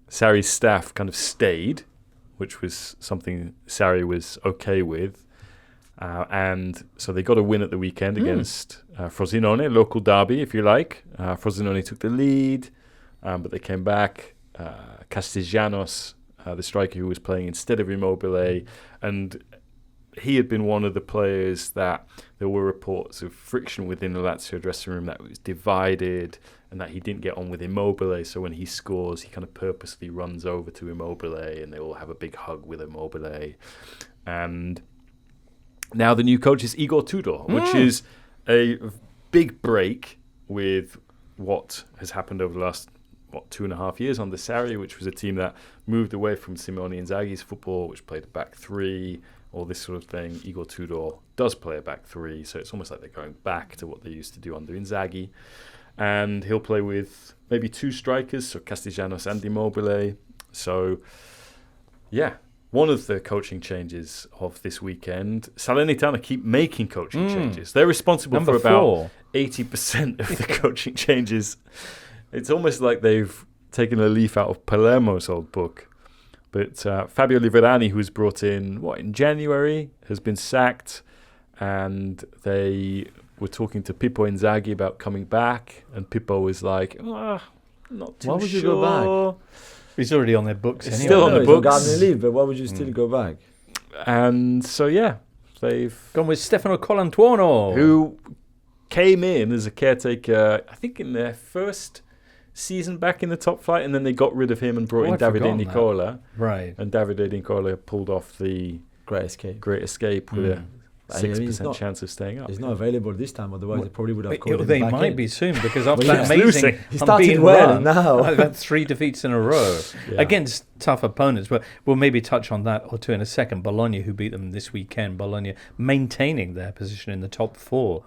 Sarri's staff kind of stayed which was something Sarri was okay with. And so they got a win at the weekend against Frosinone, local derby, if you like. Frosinone took the lead, but they came back. Castellanos, the striker who was playing instead of Immobile, and he had been one of the players that there were reports of friction within the Lazio dressing room, that it was divided and that he didn't get on with Immobile. So when he scores, he kind of purposely runs over to Immobile and they all have a big hug with Immobile. And now the new coach is Igor Tudor, which is a big break with what has happened over the last 2.5 years under Sarri, which was a team that moved away from Simone Inzaghi's football, which played a back three, all this sort of thing. Igor Tudor does play a back three, so it's almost like they're going back to what they used to do under Inzaghi. And he'll play with maybe 2 strikers, so Castellanos and Immobile. So, yeah, one of the coaching changes of this weekend. Salernitana keep making coaching changes. They're responsible for about 80% of the coaching changes. It's almost like they've taken a leaf out of Palermo's old book. But Fabio Liverani, who was brought in, in January, has been sacked. And they were talking to Pippo Inzaghi about coming back. And Pippo was like, not too sure. Why would you go back? He's already on their books anyway. Still on the books. Gardening leave, but why would you still go back? And so, they've gone with Stefano Colantuono, who came in as a caretaker, I think, in their first season back in the top flight, and then they got rid of him and brought in Davide Nicola. Right. And Davide Nicola pulled off the Great Escape with a 6% chance of staying up. He's not available this time, otherwise they probably would have called him They back might in. be soon, because after Well, that he's amazing he started unbeaten well run, now. I've had 3 defeats in a row against tough opponents. But we'll maybe touch on that or two in a second. Bologna, who beat them this weekend. Bologna maintaining their position in the top 4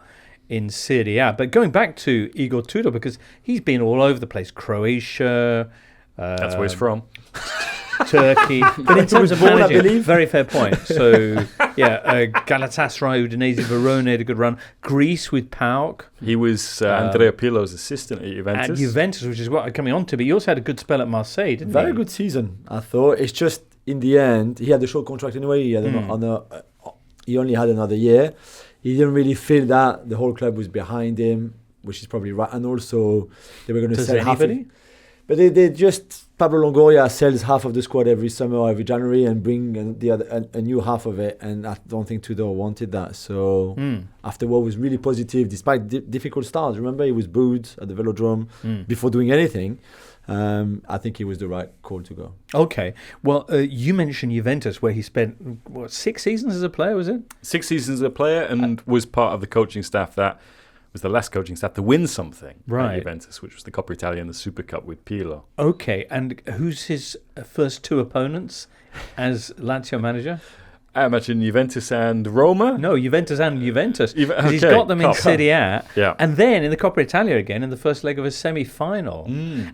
in Serie A. But going back to Igor Tudor, because he's been all over the place. Croatia. That's where he's from. Turkey. But in terms of born, I managing, believe. very fair point. So, Galatasaray, Udinese, Verona had a good run. Greece with PAOK. He was Andrea Pirlo's assistant at Juventus. At Juventus, which is what I'm coming on to. But he also had a good spell at Marseille, didn't he? Very good season, I thought. It's just, in the end, he had a short contract anyway. He had he only had another year. He didn't really feel that the whole club was behind him, which is probably right. And also, they were going to sell half. But they just, Pablo Longoria sells half of the squad every summer or every January and bring a new half of it. And I don't think Tudor wanted that. So after what was really positive, despite difficult starts, remember he was booed at the Velodrome before doing anything. I think it was the right call to go. Okay. Well, you mentioned Juventus, where he spent, 6 seasons as a player, was it? 6 seasons as a player, and was part of the coaching staff that was the last coaching staff to win something at Juventus, which was the Coppa Italia and the Super Cup with Pirlo. Okay. And who's his first 2 opponents as Lazio manager? I imagine Juventus and Roma? No, Juventus and Juventus. Because he's got them in Serie A. Yeah. And then in the Coppa Italia again in the first leg of a semi-final.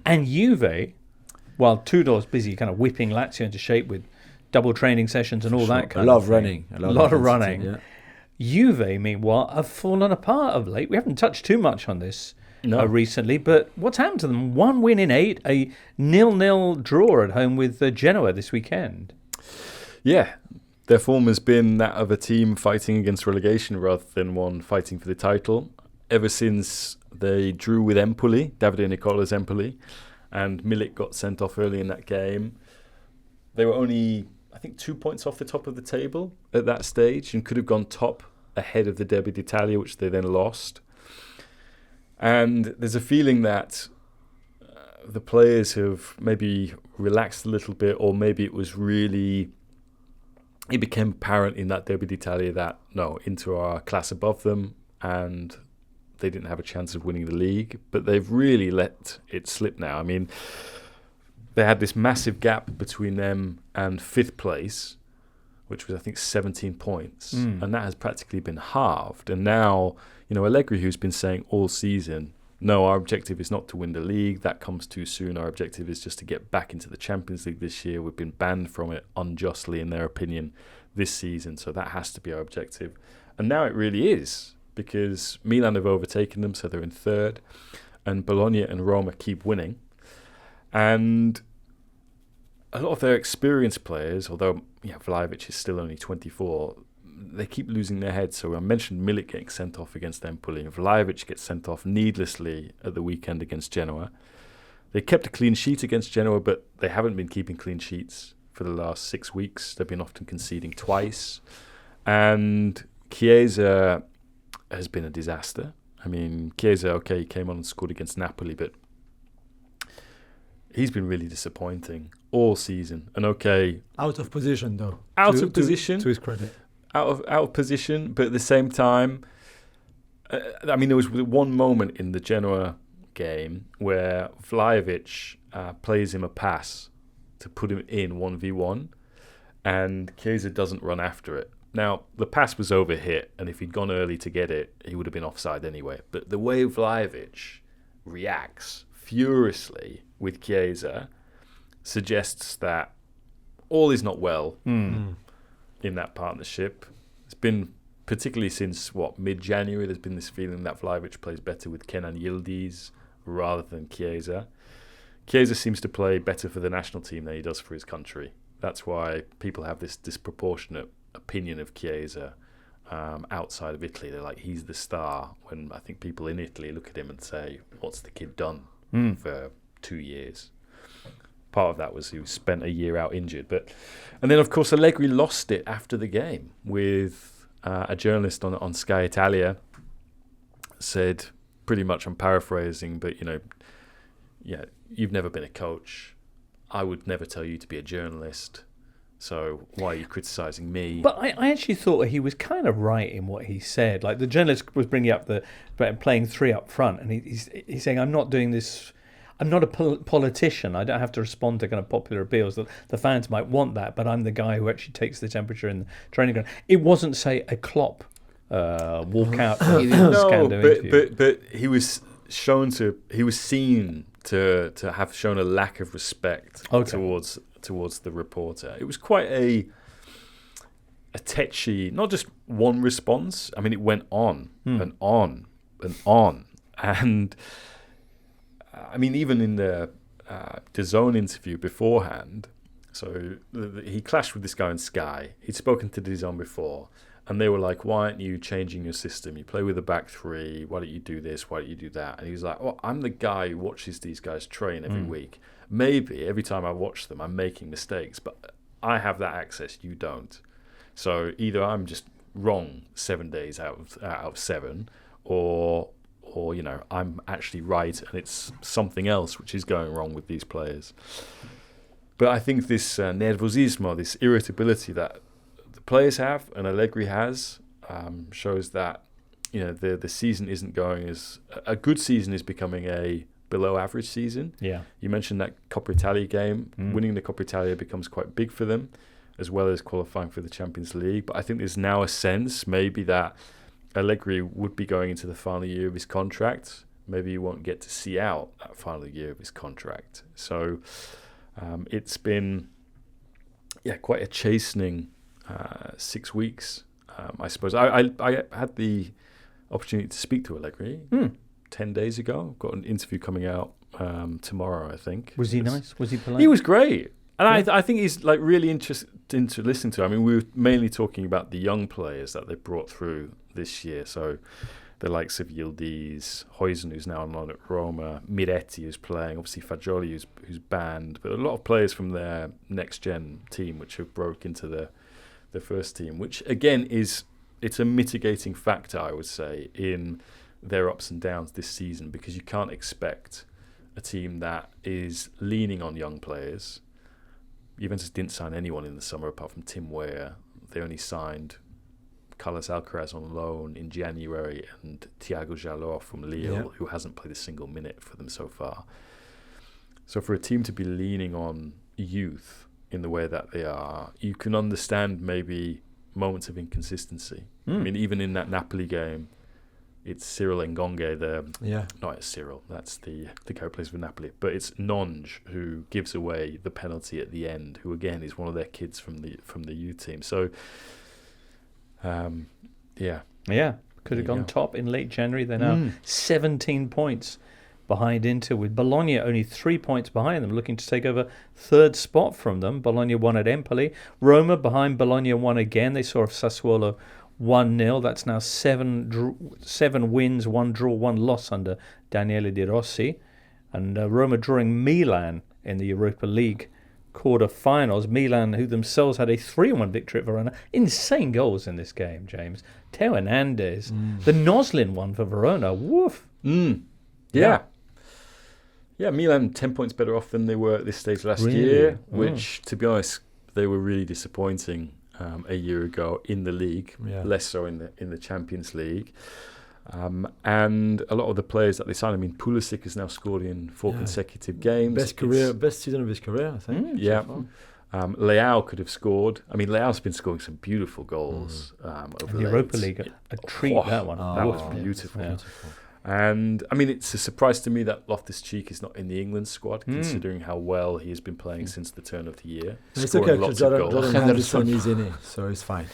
And Juve, while Tudor's busy kind of whipping Lazio into shape with double training sessions and all that kind of thing. A lot of running. Yeah. Juve, meanwhile, have fallen apart of late. We haven't touched too much on this recently, but what's happened to them? 1 win in 8, a 0-0 draw at home with Genoa this weekend. Yeah. Their form has been that of a team fighting against relegation rather than one fighting for the title. Ever since they drew with Empoli, Davide Nicola's Empoli, and Milik got sent off early in that game, they were only, I think, 2 points off the top of the table at that stage and could have gone top ahead of the Derby d'Italia, which they then lost. And there's a feeling that the players have maybe relaxed a little bit, or maybe it was really... It became apparent in that Derby d'Italia that, no, Inter are a class above them and they didn't have a chance of winning the league. But they've really let it slip now. I mean, they had this massive gap between them and 5th place, which was, I think, 17 points. And that has practically been halved. And now, Allegri, who's been saying all season, no, our objective is not to win the league. That comes too soon. Our objective is just to get back into the Champions League this year. We've been banned from it unjustly, in their opinion, this season. So that has to be our objective. And now it really is, because Milan have overtaken them, so they're in 3rd. And Bologna and Roma keep winning. And a lot of their experienced players, although Vlahovic is still only 24, they keep losing their heads. So I mentioned Milik getting sent off against Empoli, and Vlahovic gets sent off needlessly at the weekend against Genoa. They kept a clean sheet against Genoa, but they haven't been keeping clean sheets for the last 6 weeks. They've been often conceding twice. And Chiesa has been a disaster. I mean, Chiesa, he came on and scored against Napoli, but he's been really disappointing all season. And out of position though. Position. To his credit. Out of position, but at the same time, there was one moment in the Genoa game where Vlahovic plays him a pass to put him in 1v1, and Chiesa doesn't run after it. Now, the pass was overhit, and if he'd gone early to get it, he would have been offside anyway. But the way Vlahovic reacts furiously with Chiesa suggests that all is not well in that partnership. It's been, particularly since, mid-January, there's been this feeling that Vlahovic plays better with Kenan Yildiz rather than Chiesa. Chiesa seems to play better for the national team than he does for his country. That's why people have this disproportionate opinion of Chiesa outside of Italy. They're like, he's the star, when I think people in Italy look at him and say, what's the kid done for 2 years? Part of that was he spent a year out injured. And then, of course, Allegri lost it after the game with a journalist on Sky Italia said, pretty much, I'm paraphrasing, but, you've never been a coach. I would never tell you to be a journalist. So why are you criticising me? But I actually thought he was kind of right in what he said. Like, the journalist was bringing up playing three up front, and he's saying, I'm not doing this. I'm not a politician. I don't have to respond to kind of popular appeals. The fans might want that, but I'm the guy who actually takes the temperature in the training ground. It wasn't, say, a Klopp walkout interview. But he was seen to have shown a lack of respect towards the reporter. It was quite a tetchy, not just one response. I mean, it went on and on and on. And I mean, even in the DAZN interview beforehand, so he clashed with this guy on Sky. He'd spoken to DAZN before, and they were like, why aren't you changing your system? You play with a back three. Why don't you do this? Why don't you do that? And he was like, well, I'm the guy who watches these guys train every week. Maybe every time I watch them, I'm making mistakes, but I have that access. You don't. So either I'm just wrong 7 days out of 7, or I'm actually right, and it's something else which is going wrong with these players. But I think this nervosismo, this irritability that the players have and Allegri has, shows that the season isn't going as a good season is becoming a below average season. Yeah, you mentioned that Coppa Italia game. Winning the Coppa Italia becomes quite big for them, as well as qualifying for the Champions League. But I think there's now a sense maybe that Allegri would be going into the final year of his contract. Maybe he won't get to see out that final year of his contract. So it's been, quite a chastening 6 weeks, I suppose. I had the opportunity to speak to Allegri 10 days ago. I've got an interview coming out tomorrow, I think. Was he nice? Was he polite? He was great. And I think he's like really interesting to listen to. I mean, we were mainly talking about the young players that they brought through this year. So the likes of Yildiz, Huijsen, who's now on loan at Roma, Miretti, who's playing, obviously Fagioli, who's banned, but a lot of players from their next-gen team which have broke into the first team, which, again, it's a mitigating factor, I would say, in their ups and downs this season, because you can't expect a team that is leaning on young players. Juventus didn't sign anyone in the summer apart from Tim Weah. They only signed Carlos Alcaraz on loan in January and Thiago Jalor from Lille, who hasn't played a single minute for them so far. So for a team to be leaning on youth in the way that they are, you can understand maybe moments of inconsistency. I mean, even in that Napoli game, it's Cyril Ngonge, not Cyril, that's the guy who plays for Napoli, but it's Nonge who gives away the penalty at the end, who again is one of their kids from the youth team. So, could have gone top in late January. They're now 17 points behind Inter, with Bologna only 3 points behind them, looking to take over third spot from them. Bologna won at Empoli. Roma behind Bologna won again. They saw Sassuolo 1-0. That's now 7 wins, 1 draw, 1 loss under Daniele De Rossi. And Roma drawing Milan in the Europa League quarter-finals. Milan, who themselves had a 3-1 victory at Verona. Insane goals in this game, James. Teo Hernandez. The Noslin one for Verona. Woof. Yeah, Milan 10 points better off than they were at this stage last year, which, to be honest, they were really disappointing a year ago in the league, less so in the Champions League. And a lot of the players that they signed, I mean, Pulisic has now scored in 4 consecutive games. Best season of his career, I think. Leao could have scored. I mean, Leao's been scoring some beautiful goals over the Europa League, a treat, that one. That was beautiful. Beautiful. And, I mean, it's a surprise to me that Loftus-Cheek is not in the England squad, considering how well he has been playing since the turn of the year. It's okay, because Jordan Henderson is in it, so it's fine.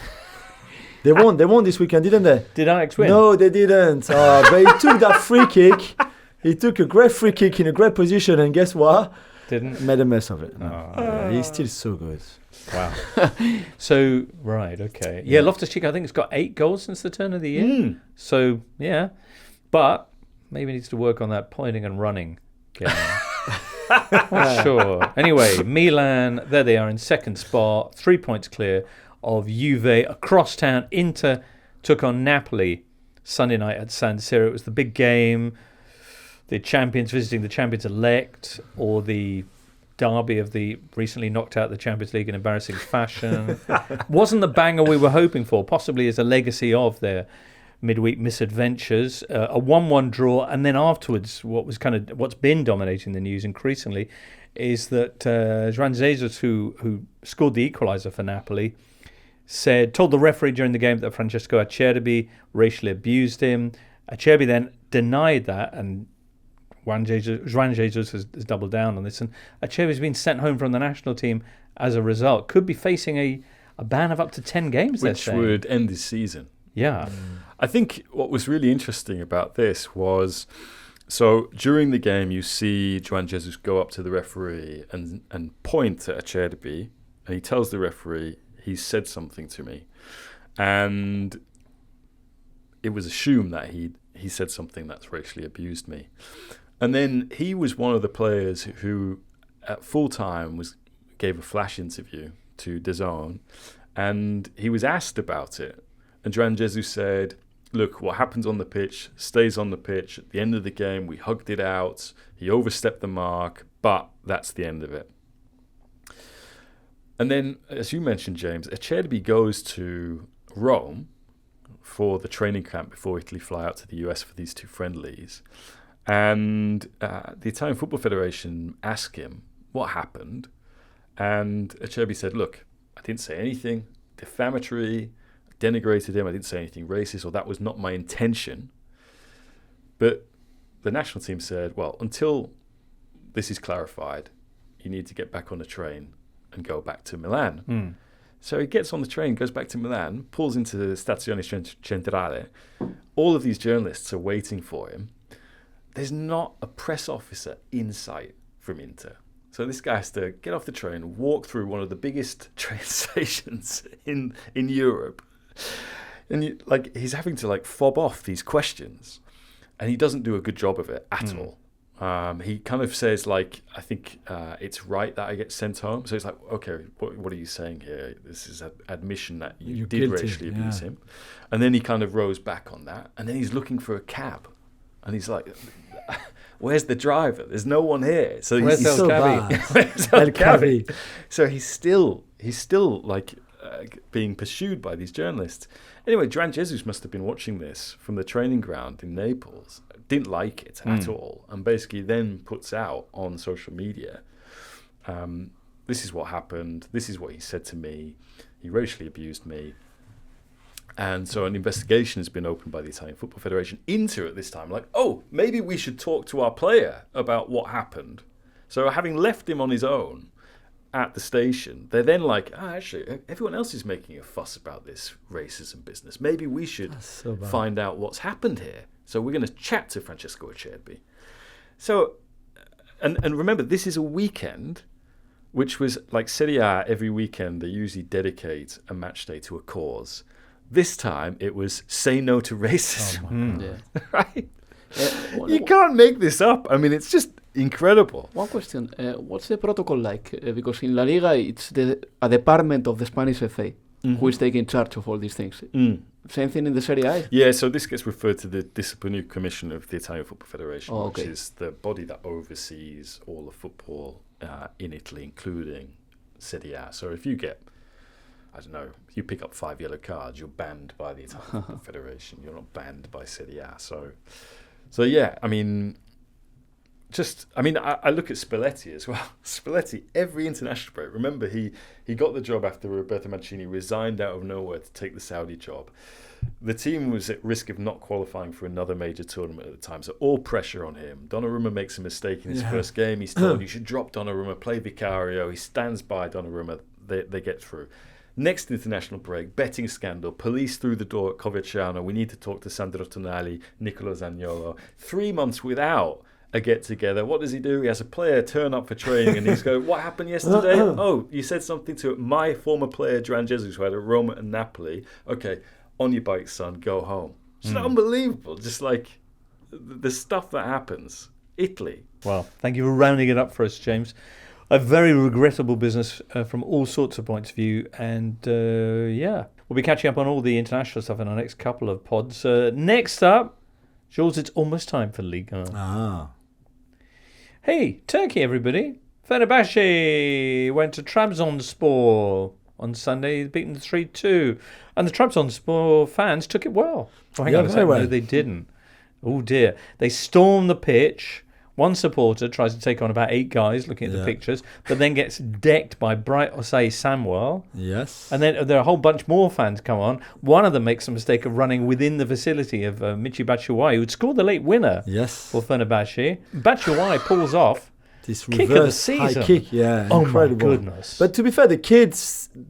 They won this weekend, didn't they? Did Ajax win? No, they didn't. But he took that free kick. He took a great free kick in a great position, and guess what? Didn't. Made a mess of it. No. He's still so good. Wow. So, right, okay. Yeah, Loftus-Cheek, I think, has got 8 goals since the turn of the year. So, yeah. But maybe needs to work on that pointing and running game. Sure. Anyway, Milan, there they are in second spot, 3 points clear of Juve. Across town, Inter took on Napoli Sunday night at San Siro. It was the big game. The champions visiting the champions-elect, or the derby of the recently knocked out the Champions League in embarrassing fashion. Wasn't the banger we were hoping for, possibly as a legacy of their midweek misadventures. A 1-1 draw, and then afterwards what's been dominating the news increasingly is that Juan Jesus, who scored the equaliser for Napoli, told the referee during the game that Francesco Acerbi racially abused him. Acerbi then denied that, and Juan Jesus has doubled down on this, and Acerbi's been sent home from the national team as a result. Could be facing a ban of up to 10 games, which would end his season. Yeah. I think what was really interesting about this was, so during the game you see Juan Jesus go up to the referee and point at Acerbi, and he tells the referee, he said something to me. And it was assumed that he said something that's racially abused me. And then he was one of the players who at full time gave a flash interview to DAZN, and he was asked about it. And Juan Jesus said, look, what happens on the pitch stays on the pitch. At the end of the game, we hugged it out. He overstepped the mark, but that's the end of it. And then, as you mentioned, James, Acerbi goes to Rome for the training camp before Italy fly out to the US for these 2 friendlies. And the Italian Football Federation asked him what happened. And Acerbi said, look, I didn't say anything defamatory, denigrated him, I didn't say anything racist, or that was not my intention. But the national team said, well, until this is clarified, you need to get back on the train and go back to Milan. So he gets on the train, goes back to Milan, pulls into the Stazione Centrale. All of these journalists are waiting for him. There's not a press officer in sight from Inter. So this guy has to get off the train, walk through one of the biggest train stations in Europe. And he's having to fob off these questions. And he doesn't do a good job of it at all. He kind of says, I think it's right that I get sent home. So it's like, okay, what are you saying here? This is an admission that you did guilty, racially abuse him. And then he kind of rows back on that. And then he's looking for a cab. And he's like, where's the driver? There's no one here. So where's he's El Cavi? So he's still being pursued by these journalists. Anyway, Juan Jesus must have been watching this from the training ground in Naples, didn't like it at all, and basically then puts out on social media, this is what happened, this is what he said to me, he racially abused me. And so an investigation has been opened by the Italian Football Federation into at this time, maybe we should talk to our player about what happened. So having left him on his own at the station, they're then like, actually, everyone else is making a fuss about this racism business. Maybe we should find out what's happened here. So we're going to chat to Francesco Acerbi. So, and remember, this is a weekend, which was like Serie A. Every weekend they usually dedicate a match day to a cause. This time it was say no to racism. Yeah. Right? You can't make this up. I mean, it's just incredible. One question: what's the protocol like? Because in La Liga, it's a department of the Spanish FA who is taking charge of all these things. Same thing in the Serie A. Yeah, so this gets referred to the Disciplinary Commission of the Italian Football Federation, which is the body that oversees all of football in Italy, including Serie A. So if you get, I don't know, if you pick up 5 yellow cards, you're banned by the Italian Football Federation. You're not banned by Serie A. So yeah, I mean, I look at Spalletti as well. Spalletti, every international break. Remember, he got the job after Roberto Mancini resigned out of nowhere to take the Saudi job. The team was at risk of not qualifying for another major tournament at the time, so all pressure on him. Donnarumma makes a mistake in his first game. He's told, you should drop Donnarumma, play Vicario. He stands by Donnarumma. They get through. Next international break, betting scandal, police through the door at Coverciano. We need to talk to Sandro Tonali, Nicolo Zaniolo. 3 months without a get-together. What does he do? He has a player turn up for training and he's going, what happened yesterday? Oh, you said something to my former player, Duran Jesus, who had a Roma and Napoli. Okay, on your bike, son, go home. It's unbelievable. Just like the stuff that happens. Italy. Well, thank you for rounding it up for us, James. A very regrettable business from all sorts of points of view. And we'll be catching up on all the international stuff in our next couple of pods. Next up, Jules, it's almost time for Liga. Hey, Turkey, everybody. Fenerbahce went to Trabzonspor on Sunday, beaten 3-2. And the Trabzonspor fans took it well. Oh, hang on a second. No, they didn't. Oh, dear. They stormed the pitch. One supporter tries to take on about 8 guys, looking at the pictures, but then gets decked by Bright Osei Samuel. Yes. And then there are a whole bunch more fans come on. One of them makes the mistake of running within the vicinity of Michy Batshuayi, who'd scored the late winner for Fenerbahce. Batshuayi pulls off. This kick of the season. High kick, incredible. My goodness. But to be fair, the kid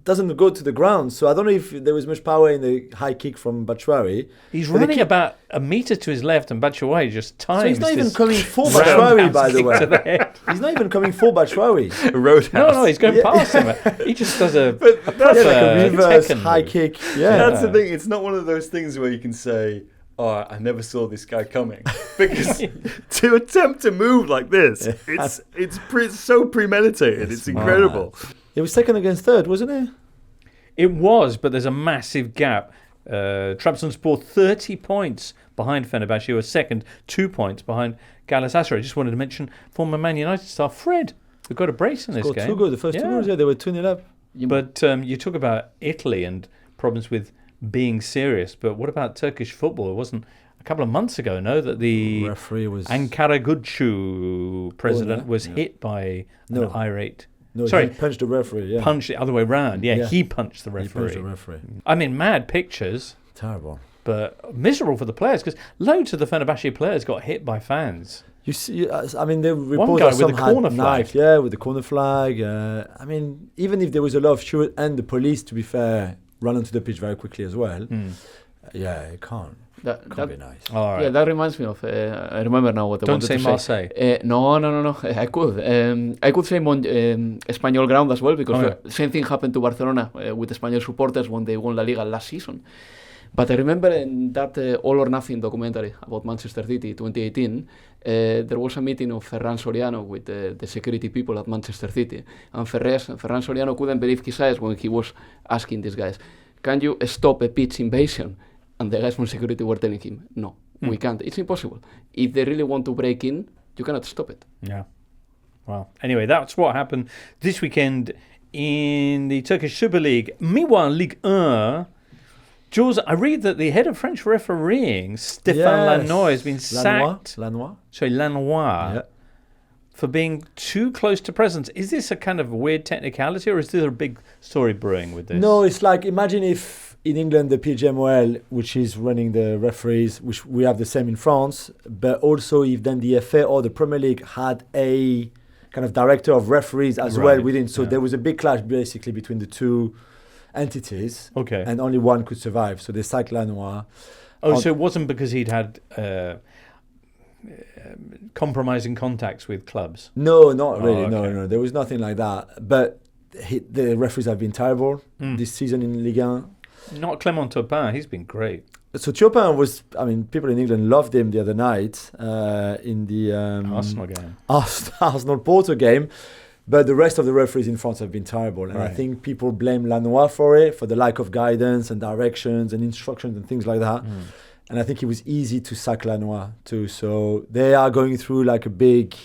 doesn't go to the ground, so I don't know if there was much power in the high kick from Batshuayi. He's running about a metre to his left, and Batshuayi just times. So he's not even coming for Batshuayi, by the way. He's not even coming for Batshuayi. Roadhouse. No, he's going past him. He just does a like a reverse high kick. Yeah, that's the thing. It's not one of those things where you can say, oh, I never saw this guy coming. Because to attempt to move like this, it's so premeditated. It's incredible. It was second against third, wasn't it? It was, but there's a massive gap. Trabzonspor 30 points behind Fenerbahce, who are second, 2 points behind Galatasaray. I just wanted to mention former Man United star Fred, who got a brace in this game. 2 goals. The first 2 goals, they were 2-0 up. But you talk about Italy and problems with being serious, but what about Turkish football? It wasn't a couple of months ago, no, that the referee was Ankara Gucu president was hit by an irate. No, sorry, he punched the referee. Yeah, punched the other way round. Yeah, he punched the referee. I mean, mad pictures. Terrible, but miserable for the players because loads of the Fenerbahce players got hit by fans. You see, I mean, the report one guy with the corner flag. With the corner flag. I mean, even if there was a lot of shoot and the police, to be fair, run onto the pitch very quickly as well. It can't. That be nice. All right. Yeah, that reminds me of. I remember now what I wanted to say. Don't say Marseille. No. I could. I could say Espanyol ground as well because the same thing happened to Barcelona with Espanyol supporters when they won La Liga last season. But I remember in that All or Nothing documentary about Manchester City 2018, there was a meeting of Ferran Soriano with the security people at Manchester City. And Ferran Soriano couldn't believe his eyes when he was asking these guys, can you stop a pitch invasion? And the guys from security were telling him, no, we can't. It's impossible. If they really want to break in, you cannot stop it. Yeah. Well, anyway, that's what happened this weekend in the Turkish Super League. Meanwhile, Ligue 1... Jules, I read that the head of French refereeing, Stéphane Lannoy, has been sacked. Lannoy, for being too close to presence. Is this a kind of weird technicality, or is there a big story brewing with this? No, it's like, imagine if in England the PGMOL, which is running the referees, which we have the same in France, but also if then the FA or the Premier League had a kind of director of referees as well within. So there was a big clash basically between the two entities, and only one could survive. So they sacked Lannoy. So it wasn't because he'd had compromising contacts with clubs? No, not really. okay. No. There was nothing like that. But the referees have been terrible this season in Ligue 1. Not Clément Turpin. He's been great. So Turpin was, people in England loved him the other night in the Arsenal game. Arsenal-Porto game. But the rest of the referees in France have been terrible. And I Right. think people blame Lanois for it, for the lack of guidance and directions and instructions and things like that. And I think it was easy to sack Lanois too. So they are going through like a big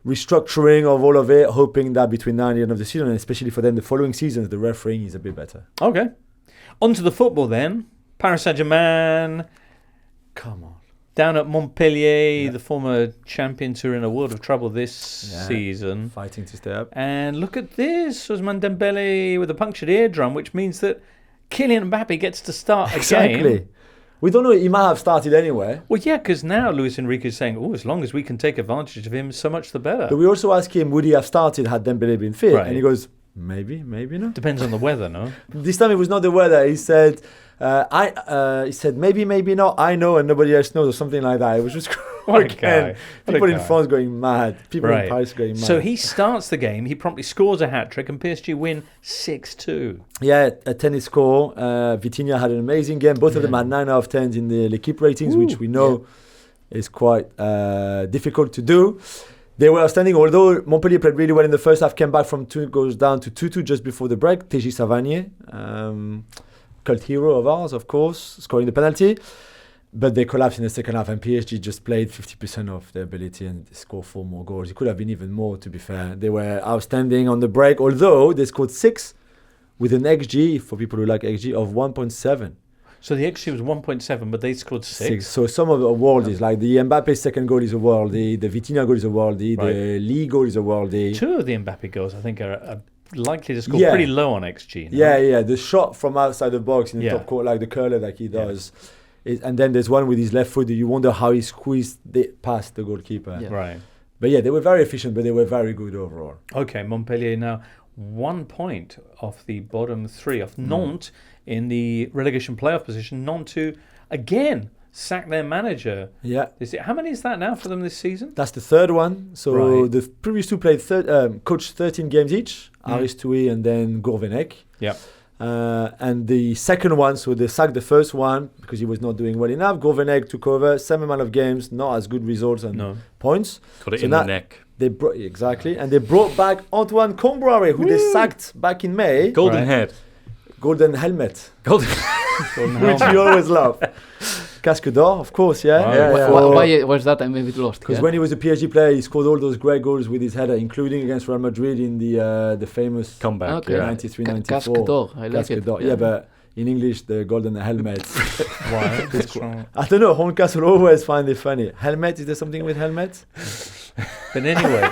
restructuring of all of it, hoping that between now and the end of the season, and especially for them the following seasons, the refereeing is a bit better. Okay. On to the football then. Paris Saint-Germain. Come on. Down at Montpellier, the former champions who are in a world of trouble this season. Fighting to stay up. And look at this, Ousmane Dembele with a punctured eardrum, which means that Kylian Mbappé gets to start a game. We don't know, he might have started anyway. Well, yeah, because now Luis Enrique is saying, as long as we can take advantage of him, so much the better. But we also asked him, would he have started had Dembele been fit? Right. And he goes, maybe not. Depends on the weather, no? This time it was not the weather. He said, he said maybe not. I know and nobody else knows, or something like that. It was just What a guy. people in France going mad. People in Paris going mad. So he starts the game. He promptly scores a hat trick, and PSG win 6-2. Yeah, a tennis score. Vitinha had an amazing game. Both of them had 9 out of 10 in the L'Equipe ratings, which we know is quite difficult to do. They were outstanding, although Montpellier played really well in the first half, came back from 2 goals down to 2-2 just before the break. Teji Savanier, cult hero of ours, of course, scoring the penalty. But they collapsed in the second half, and PSG just played 50% of their ability and they scored 4 more goals. It could have been even more, to be fair. They were outstanding on the break, although they scored 6 with an XG, for people who like XG, of 1.7. So the XG was 1.7, but they scored 6. So some of the worldies, like the Mbappe second goal is a worldie, the Vitinha goal is a worldie, the Ligue goal is a worldie. 2 of the Mbappe goals, I think, are likely to score Yeah. pretty low on XG. No? Yeah. The shot from outside the box in the Yeah. top court, like the curler like he does. And then there's one with his left foot that you wonder how he squeezed it past the goalkeeper. Yeah. Right. But yeah, they were very efficient, but they were very good overall. Okay, Montpellier now 1 point off the bottom 3, off Nantes in the relegation playoff position. Nantes to, again, sack their manager. Yeah. How many is that now for them this season? That's the third one. So Right. the previous 2 played coached 13 games each, Aristoui and then Gourvenec. Yeah. And the second one, so they sacked the first one because he was not doing well enough. Gourvenec took over, same amount of games, not as good results and points. Got it So in now the neck. They and they brought back Antoine Comboiré, who they sacked back in May. Golden Right. head. Golden helmet, Golden. which you always love. Casque d'Or, of course, yeah. Wow. Yeah. Why was that? I'm a bit lost. Because when he was a PSG player, he scored all those great goals with his header, including against Real Madrid in the famous Comeback. Okay. Yeah. 93-94. Casque d'Or, I like Casque it. d'Or. Yeah, but in English, the golden helmet. Why? What's wrong? I don't know, Horncastle always find it funny. Helmet, is there something with helmet? But anyway,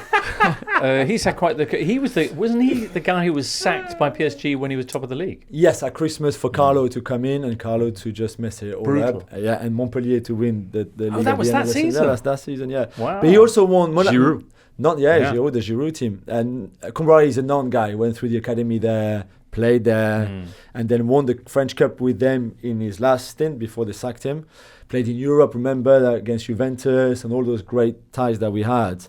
he's had quite wasn't he the guy who was sacked by PSG when he was top of the league? Yes, at Christmas for Carlo to come in and Carlo to just mess it all Brutal. up. Yeah, and Montpellier to win the league. that at was the end that of the season? Yeah, that's that season, yeah. Wow. But he also won Giroud. Yeah. Giroud, the Giroud team. And Comboiré is a non-guy, went through the academy there, played there, and then won the French Cup with them in his last stint before they sacked him. Played in Europe, remember, against Juventus and all those great ties that we had.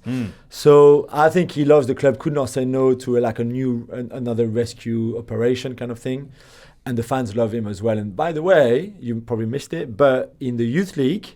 So I think he loves the club, could not say no to another rescue operation kind of thing. And the fans love him as well. And by the way, you probably missed it, but in the Youth League,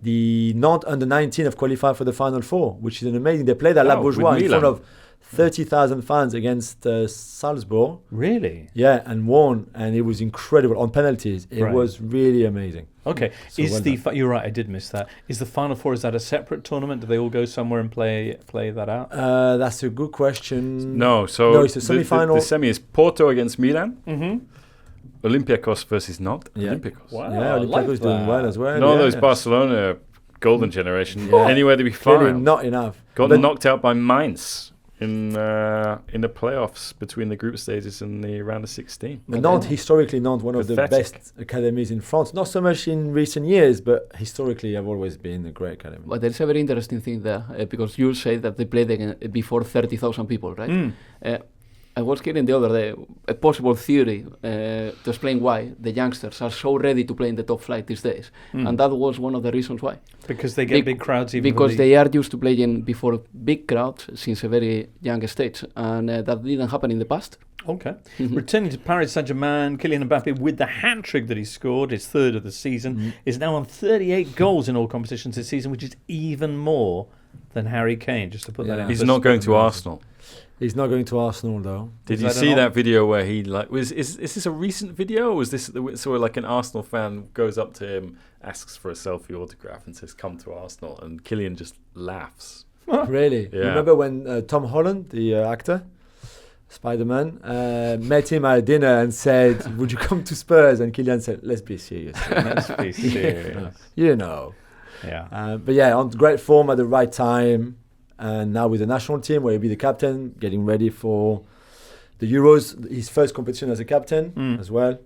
the Nantes under-19 have qualified for the Final Four, which is an amazing. They played at La with Beaujoire in Milan. front of 30,000 fans against Salzburg. Really? Yeah, and won, and it was incredible on penalties. It Right. was really amazing. Okay. So well You're right, I did miss that. Is the Final Four, is that a separate tournament? Do they all go somewhere and play that out? That's a good question. No, so No, it's a semi-final. The semi is Porto against Milan. Olympiacos versus Nantes. Yeah. Olympiacos. Wow. Yeah, I like Olympiacos doing that. well as well. No, yeah. those Barcelona golden generation. Yeah. Anywhere to be Clearly fine. not enough. Got But- knocked out by Mainz in the playoffs between the group stages and the round of 16. But Nantes, historically, Nantes, one of the Pathetic. best academies in France. Not so much in recent years, but historically, have always been a great academy. But there's a very interesting thing there because you say that they played before 30,000 people, right? I was hearing the other day a possible theory to explain why the youngsters are so ready to play in the top flight these days, and that was one of the reasons why. Because they get big crowds, even because they are used to playing before big crowds since a very young stage, and that didn't happen in the past. Okay. Returning to Paris Saint-Germain, Kylian Mbappé, with the hat-trick that he scored, his third of the season, is now on 38 goals in all competitions this season, which is even more than Harry Kane, just to put that in. He's not going to Arsenal. He's not going to Arsenal, though. Did you see that video where he is this a recent video, or was this sort of like an Arsenal fan goes up to him, asks for a selfie autograph and says, "Come to Arsenal," and Kylian just laughs. Really? Yeah. Remember when Tom Holland, the actor, Spider-Man, met him at dinner and said, "Would you come to Spurs?" And Kylian said, "Let's be serious." Let's be serious. You know. Yeah. But yeah, on great form at the right time. And now with the national team, where he'll be the captain, getting ready for the Euros, his first competition as a captain as well.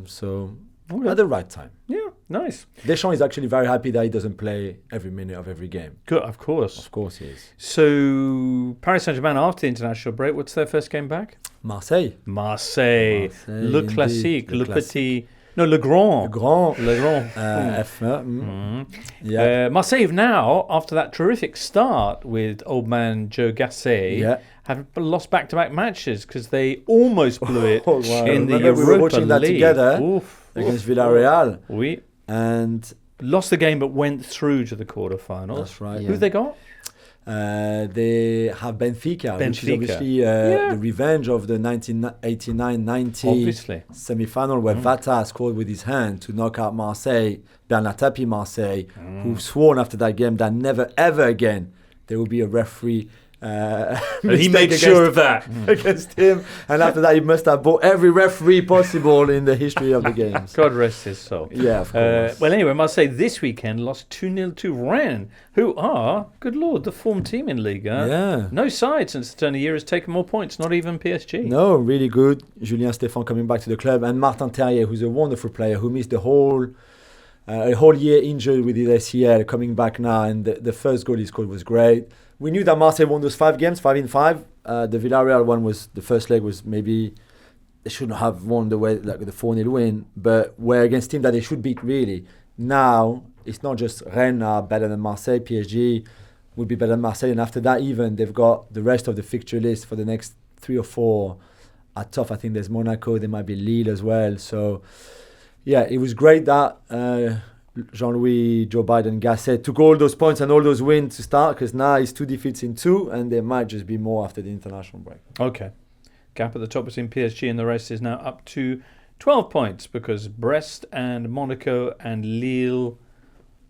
So at the right time. Yeah, nice. Deschamps is actually very happy that he doesn't play every minute of every game. Good, of course. Of course he is. So Paris Saint-Germain, after the international break, what's their first game back? Marseille. Le Classique, Le Petit... No, Le Grand. Le Grand. F1. Yeah. Marseille have now, after that terrific start with old man Joe Gasset, have lost back-to-back matches because they almost blew it in the Europa we were watching League. that together against Villarreal. Oui. And lost the game but went through to the quarterfinals. That's right. Who they got? They have Benfica, which is obviously the revenge of the 1989-90 semi-final where Vata scored with his hand to knock out Marseille, Bernard Tapie Marseille, who sworn after that game that never ever again there will be a referee. He made sure of that against him, and after that he must have bought every referee possible in the history of the games. God rest his soul. Yeah, of course. Well, anyway, Marseille this weekend lost 2-0 to Rennes, who are, good lord, the form team in Liga. Yeah. No side since the turn of the year has taken more points, not even PSG. No, really good. Julien Stéphan coming back to the club, and Martin Terrier, who's a wonderful player who missed a whole year injured with his ACL, coming back now, and the first goal he scored was great. We knew that Marseille won those 5 games, 5 in 5. The Villarreal one was, the first leg was maybe, they shouldn't have won the way, like the 4-0 win, but we're against team that they should beat really. Now, it's not just Rennes are better than Marseille, PSG would be better than Marseille, and after that even, they've got the rest of the fixture list for the next 3 or 4 are tough. I think there's Monaco, there might be Lille as well. So, yeah, it was great that Jean-Louis, Joe Biden, Gasset took all those points and all those wins to start, because now it's 2 defeats in 2, and there might just be more after the international break. Okay. Gap at the top between PSG and the rest is now up to 12 points, because Brest and Monaco and Lille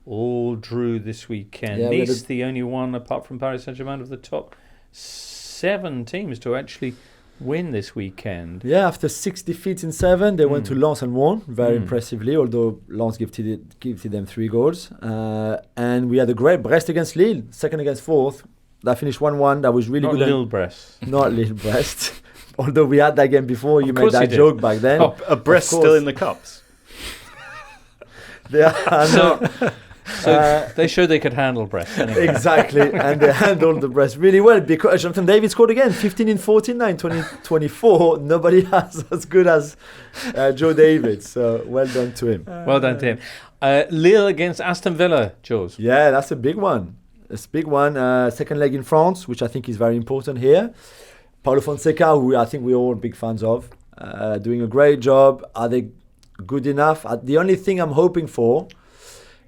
all drew this weekend. Yeah, Nice, the only one apart from Paris Saint-Germain of the top 7 teams to actually win this weekend. Yeah, after 6 defeats in 7, they went to Lens and won very impressively, although Lens gifted them 3 goals. And we had a great Brest against Lille, 2nd against 4th. That finished 1-1. That was really Not good. Lille Brest. Not Lille Brest. Although we had that game before, you made course that you joke back then. Oh, are Brest still in the cups? They are not. So they showed they could handle Brest. Anyway. Exactly, and they handled the Brest really well, because Jonathan David scored again, 15 in 14 now in 2024. Nobody has as good as Joe David, so well done to him. Well done to him. Lille against Aston Villa, Jules. Yeah, that's a big one. It's a big one. Second leg in France, which I think is very important here. Paulo Fonseca, who I think we're all big fans of, doing a great job. Are they good enough? The only thing I'm hoping for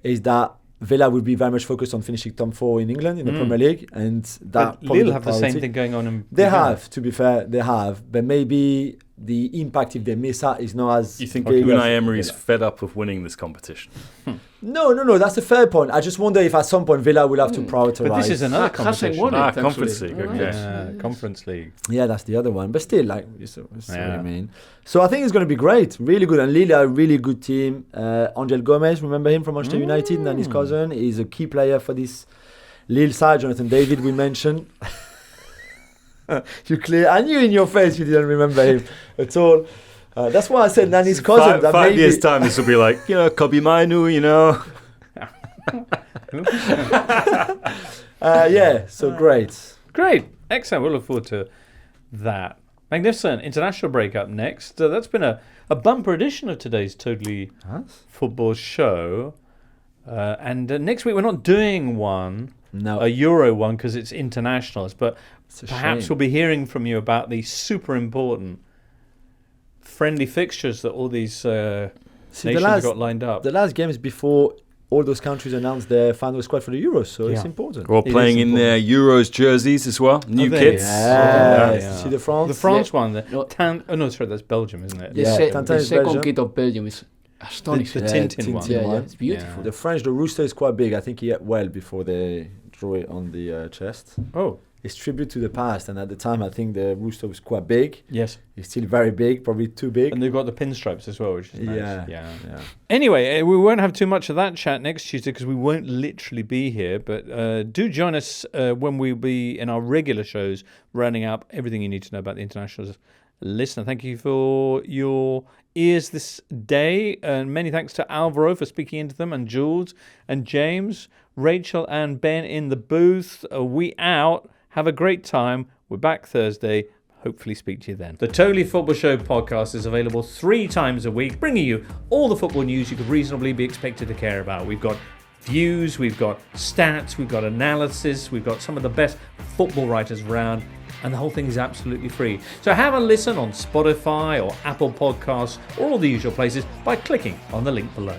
is that Villa will be very much focused on finishing top 4 in England in the Premier League, and that but Lille have the same thing going on in they Liga. have, to be fair, they have, but maybe the impact if they miss out is not as You think big Unai as Emery is Villa. fed up of winning this competition? No, that's a fair point. I just wonder if at some point Villa will have to prioritize. But this is another Hasn't competition. won it, Conference actually. League, okay. Conference League. Yeah, that's the other one. But still, like, you see what Yeah. I mean. So I think it's going to be great. Really good. And Lille are a really good team. Angel Gomez, remember him from Manchester United, and his cousin. He's a key player for this Lille side. Jonathan David, we mentioned. You clear. I knew in your face you didn't remember him at all. That's why I said Nani's cousin. That 5 maybe years' time, this will be like, Kobe Mainu, yeah, so great. Great. Excellent. We'll look forward to that Magnificent. International break up next. That's been a bumper edition of today's Totally Football show. And next week we're not doing a Euro one, because it's internationals, but perhaps we'll be hearing from you about the super important friendly fixtures that all these nations got lined up. The last game is before all those countries announced their final squad for the Euros, so it's important. We're all playing in their Euros jerseys as well. New kits. See the France? The France one. That's Belgium, isn't it? The second kit of Belgium is astonishing. The Tintin one. Yeah, it's beautiful. The French, the rooster is quite big. I think he ate well before they drew it on the chest. Oh. It's tribute to the past, and at the time I think the rooster was quite big. Yes. It's still very big, probably too big. And they've got the pinstripes as well, which is nice. Yeah. Anyway, we won't have too much of that chat next Tuesday because we won't literally be here, but do join us when we'll be in our regular shows, rounding up everything you need to know about the internationals. Listener, thank you for your ears this day, and many thanks to Alvaro for speaking into them, and Jules and James, Rachel and Ben in the booth. We out. Have a great time. We're back Thursday. Hopefully speak to you then. The Totally Football Show podcast is available 3 times a week, bringing you all the football news you could reasonably be expected to care about. We've got views, we've got stats, we've got analysis, we've got some of the best football writers around, and the whole thing is absolutely free. So have a listen on Spotify or Apple Podcasts or all the usual places by clicking on the link below.